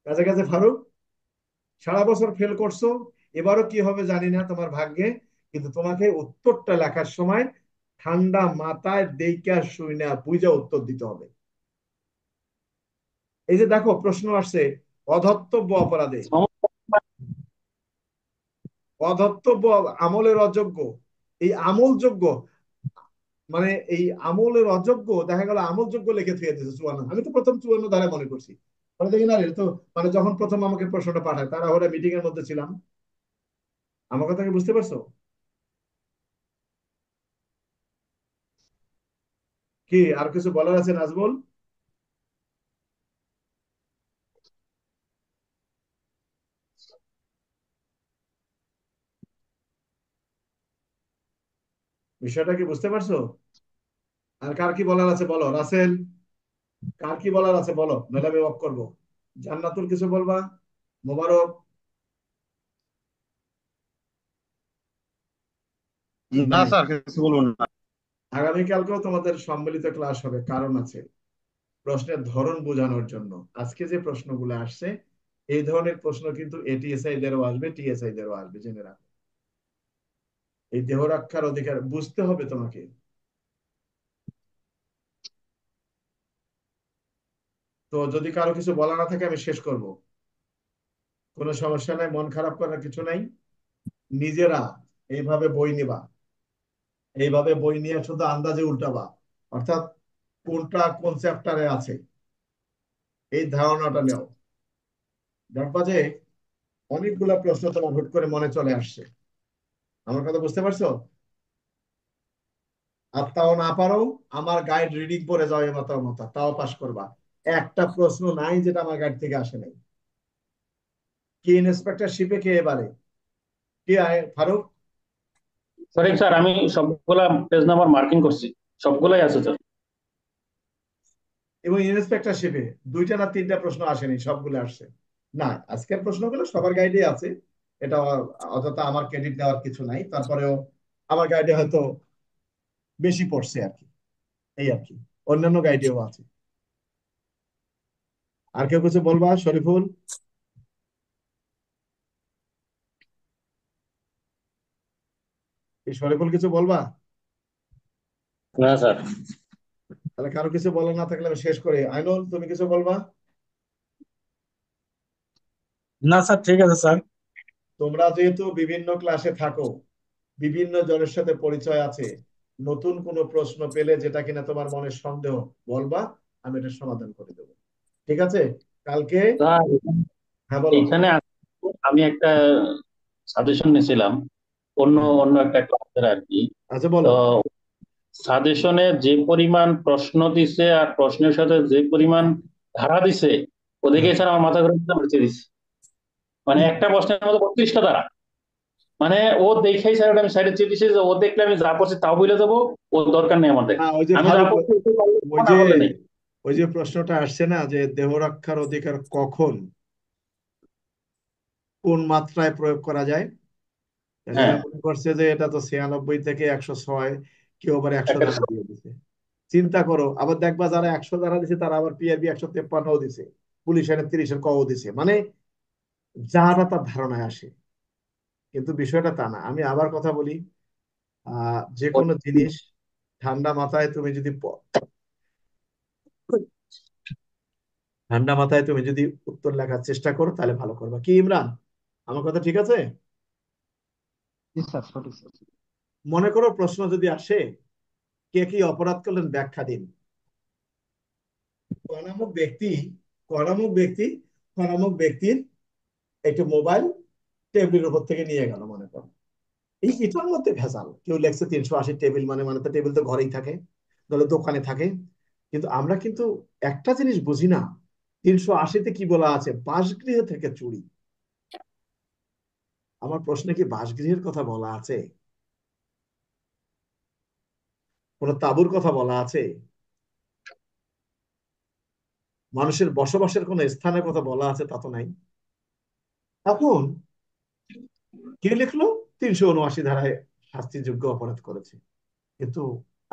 কাছে কাছে ফারুক, সারা বছর ফেল করছো, এবারও কি হবে জানি না তোমার ভাগ্যে, কিন্তু তোমাকে উত্তরটা লেখার সময় ঠান্ডা মাথায় দেইকা শুইনা বুঝা উত্তর দিতে হবে। এই যে দেখো প্রশ্ন আসছে, অধর্তব্য অপরাধে, অধর্তব্য আমলের অযোগ্য, এই আমলযোগ্য, মানে এই আমলের অযোগ্য দেখা গেল আমলযোগ্য লিখে থুয়ে দিয়েছে 54। আমি তো প্রথম 54 ধারে মনে করছি, মানে দেখি না রে তো, মানে যখন প্রথম আমাকে প্রশ্নটা পাঠায় তারা ওরা মিটিং এর মধ্যে ছিলাম। আমার কথা কি বুঝতে পারছো? কি আর কিছু বলার আছে নাজমুল? বিষয়টা কি বুঝতে পারছো? আর কার কি বলার আছে বলো, রাসেল, কার কি বলার আছে বলো, নইলে আমি অফ করবো। জান্নাতুল কিছু বলবা? মোবারক? না নাই? স্যার, কিছু বলবো না। আগামীকালকেও তোমাদের সম্মিলিত ক্লাস হবে, কারণ আছে প্রশ্নের ধরন বোঝানোর জন্য। আজকে যে প্রশ্নগুলো আসছে, এই ধরনের প্রশ্ন কিন্তু এটিএসআই দেরও আসবে, টিএসআই দেরও আসবে, জেনে রাখো। এই দেহ রক্ষার অধিকার বুঝতে হবে তোমাকে। তো যদি কারো কিছু বলা না থাকে আমি শেষ করব। কোনো সমস্যা নাই, মন খারাপ করার কিছু নাই। নিজেরা এইভাবে বই নিবা, এইভাবে বই নিয়ে শুধু আন্দাজে উল্টাবা, অর্থাৎ কোনটা কোন চ্যাপ্টারে আছে এই ধারণাটা নেও। দেখবা যে অনেকগুলা প্রশ্ন তোমার হুট করে মনে চলে আসছে। আমার কথা বুঝতে পারছো? আর তাও না পারো, আমার গাইড রিডিং পড়ে যাও এমাতার মতো, তাও পাস করবা। একটা প্রশ্ন নাই যেটা আমার গাইড থেকে আসে নাই। কি ইন্সপেক্টর শিপে কে এবারে, কে আয় ফারুক? সরি স্যার, আমি সবগুলা পেজ নাম্বার মার্কিং করছি, সবগুলাই আছে স্যার। এবং ইন্সপেক্টর শিপে 2টা না 3টা প্রশ্ন আসেনি, সবগুলো আসছে। না, আজকের প্রশ্নগুলো সবার গাইডে আছে, এটা অযথা আমার ক্রেডিট দেওয়ার কিছু নাই। তারপরেও আমার গাইডে হয়তো বেশি পড়ছে আর কি, এই আর কি। অন্যান্য গাইডেও আছে। আর কেউ কিছু বলবা? শরীফুল, এই শরীফুল কিছু বলবা? না স্যার। তাহলে কারো কিছু বলা না থাকলে আমি শেষ করি। আইনুল, তুমি কিছু বলবা? না স্যার, ঠিক আছে স্যার। তোমরা যেহেতু বিভিন্ন ক্লাসে থাকো, বিভিন্ন জনের সাথে পরিচয় আছে, নতুন কোনো প্রশ্ন পেলে যেটা কিনা তোমার মনে সন্দেহ, বলবা, আমি এটা সমাধান করে দেবো। ঠিক আছে? কালকে। স্যার হ্যাঁ, বলো। এখানে আমি একটা সাজেশন নিয়েছিলাম অন্য অন্য একটা ক্লাসের আর কি। আচ্ছা, তো বলো। সাজেশনে যে পরিমাণ প্রশ্ন দিছে আর প্রশ্নের সাথে যে পরিমাণ ধারা দিছে, ওদিকে হ্যাঁ। স্যার আমার মাথা ঘুরে বেঁচে দিচ্ছে। মানে একটা প্রশ্নের মধ্যে 32টা ধারা। মানে ও দেখেই স্যার আমি সাইডে চেয়ে দিছি যে ও দেখলে আমি যা পড়ছি তাও বলে দেবো, ওর দরকার নেই আমার দেখা। ওই যে আমি যা ফারুক, পড়ছি ওটাই ওই বলবো, না যে বললে নেই। ওই যে প্রশ্নটা আসছে না, যে দেহ রক্ষার অধিকার কখন কোন মাত্রায় প্রয়োগ করা যায়, তাহলে হ্যাঁ, এরা মনে করছে যে এটা তো 96 থেকে 106, কেউ আবার 100 একটা ধারা দিয়ে দিছে। চিন্তা করো, আবার দেখবা যারা 100 ধারা দিছে তারা আবার পিআরবি 153 দিছে, পুলিশ আইনে 30-এর কও দিছে। মানে যারা তার ধারণায় আসে, কিন্তু বিষয়টা তা না। আমি আবার কথা বলি, যে কোনো জিনিস ঠান্ডা মাথায় তুমি যদি ঠান্ডা মাথায় তুমি যদি উত্তর লেখার চেষ্টা করো তাহলে ভালো করবা। কি ইমরান, আমার কথা ঠিক আছে? জি স্যার, সঠিক স্যার। মনে করো প্রশ্ন যদি আসে, কে কি অপরাধ করলেন ব্যাখ্যা দিন। কনামক ব্যক্তি কনামক ব্যক্তি কনামক ব্যক্তির একটি মোবাইল টেবিলের উপর থেকে নিয়ে গেল, মনে করো। এটার মধ্যে ভেজাল। কেউ লেখছে 380 টেবিল, মানে তো টেবিল তো ঘরেই থাকে, ধরো দোকানে থাকে। কিন্তু আমরা কিন্তু একটা জিনিস বুঝি না, 380-তে কি বলা আছে? বাসগৃহ থেকে চুরি। আমার প্রশ্নে কি বাসগৃহের কথা বলা আছে? কোন তাঁবুর কথা বলা আছে? মানুষের বসবাসের কোন স্থানের কথা বলা আছে? তা তো নাই। এখন কে লিখলো 379 ধারায় শাস্তিযোগ্য অপরাধ করেছে, কিন্তু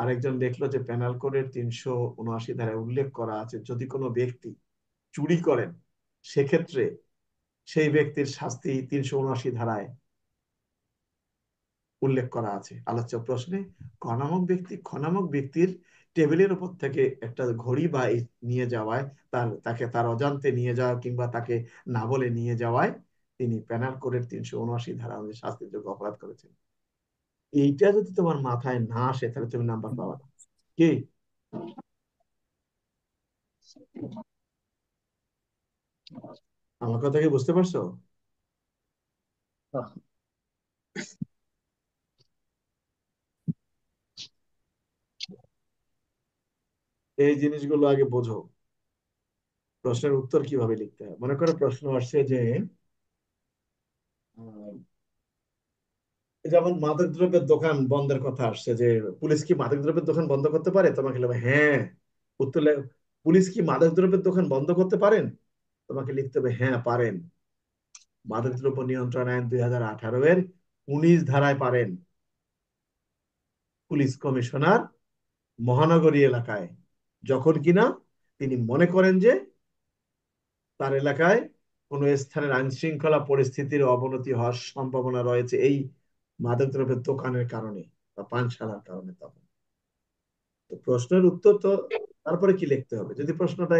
আরেকজন লিখলো যে পেনাল কোডের 379 ধারায় উল্লেখ করা আছে যদি কোনো ব্যক্তি চুরি করেন, সেক্ষেত্রে সেই ব্যক্তির শাস্তি 379 ধারায় উল্লেখ করা আছে। আলোচ্য প্রশ্নে খনামক ব্যক্তির টেবিলের উপর থেকে একটা ঘড়ি বা নিয়ে যাওয়ায়, তার অজান্তে নিয়ে যাওয়া কিংবা তাকে না বলে নিয়ে যাওয়ায় তিনি পেনাল কোডের 379 ধারা অনুযায়ী শাস্তিযোগ্য অপরাধ করেছেন। এইটা যদি তোমার মাথায় না আসে তাহলে তুমি নাম্বার পাবা না। কি? আমার কথা কি বুঝতে পারছো? স্যার, এই জিনিসগুলো আগে বোঝো। প্রশ্নের উত্তর কিভাবে লিখতে হয়। মনে করো প্রশ্ন আসছে যে আহ, যেমন মাদক দ্রব্যের দোকান বন্ধের কথা আসছে, যে পুলিশ কি মাদক দ্রব্যের দোকান বন্ধ করতে পারে? তোমাকে লিখবে হ্যাঁ। উত্তর পুলিশ কি মাদক দ্রব্যের দোকান বন্ধ করতে পারেন? তোমাকে লিখতে হবে হ্যাঁ, পারেন। মাদক দ্রব্য নিয়ন্ত্রণ আইন 2018 এর 19 ধারায় পারেন। পুলিশ কমিশনার মহানগরী এলাকায় যখন কিনা তিনি মনে করেন যে তার এলাকায় কোনো স্থানের আইন শৃঙ্খলা পরিস্থিতির অবনতি হওয়ার সম্ভাবনা রয়েছে এই মাদকদ্রব্যের দোকানের কারণে বা পানশালার কারণে, তখন তো প্রশ্নের উত্তর তো তারপরে কি লিখতে হবে? যদি প্রশ্নটা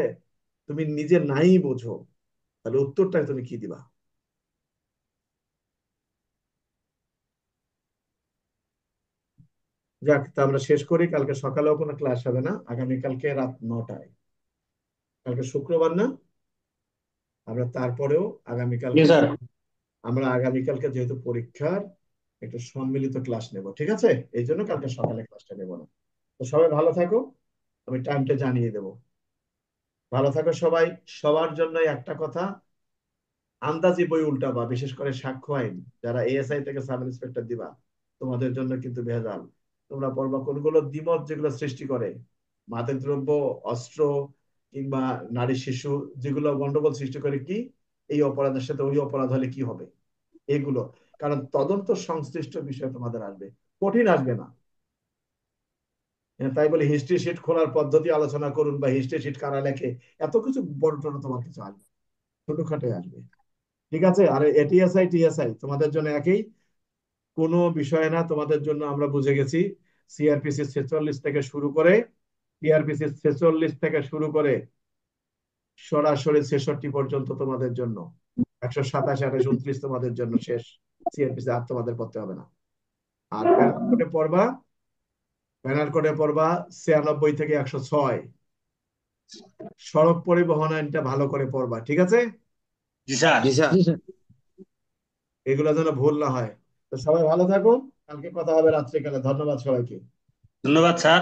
তুমি নিজে নাই বোঝো, তাহলে উত্তরটা তুমি কি দিবা? যাক, তা আমরা শেষ করি। কালকে সকালেও কোনো ক্লাস হবে না, আগামীকালকে রাত 9টায়। কালকে শুক্রবার না? আমরা তারপরেও জি আগামীকালকে স্যার। আমরা আগামীকালকে যেহেতু পরীক্ষার একটা সম্মিলিত ক্লাস নেব, ঠিক আছে? এই জন্য কালকে সকালে ক্লাসটা নেব না। তো সবাই ভালো থাকো, আমি টাইমটা জানিয়ে দেবো। ভালো থাকো সবাই। সবার জন্য একটা কথা, আন্দাজি বই উল্টাবা, বিশেষ করে সাক্ষ্য আইন যারা এএসআই থেকে সাব ইন্সপেক্টর দিবা, তোমাদের জন্য কিন্তু ভেজাল। তোমরা পড়বা কোনগুলো দ্বিমত যেগুলো সৃষ্টি করে, মাদকদ্রব্য, অস্ত্র কিংবা নারী শিশু, যেগুলো গন্ডগোল সৃষ্টি করে, কি এই অপরাধের সাথে ওই অপরাধ হলে কি হবে, এগুলো। কারণ তদন্ত সংশ্লিষ্ট বিষয় তোমাদের আসবে, কঠিন আসবে না। তাই বলে হিস্ট্রি শিট খোলার পদ্ধতি আলোচনা করুন বা হিস্ট্রি শিট কারা লেখে, এত কিছু বড় টড় তোমার কিছু আসবে, ছোটখাটো আসবে। ঠিক আছে? আর এটিএসআই টিএসআই তোমাদের জন্য একই, কোনো বিষয় না তোমাদের জন্য, আমরা বুঝে গেছি। সিআরপিসি 46 থেকে শুরু করে, টিআরপিসি 46 থেকে শুরু করে সরাসরি 66 পর্যন্ত তোমাদের জন্য, 127, 28, 29 তোমাদের জন্য শেষ। সিআরপিসি আর তোমাদের পড়তে হবে না। আর প্যানেল কোডে পড়বা 96 থেকে 106। সড়ক পরিবহন আইনটা ভালো করে পড়বা, ঠিক আছে? জি স্যার। জি স্যার। জি স্যার। এগুলো যেন ভুল না হয়। তো সবাই ভালো থাকুন, কালকে কথা হবে রাত্রিকালে। ধন্যবাদ সবাইকে। ধন্যবাদ স্যার।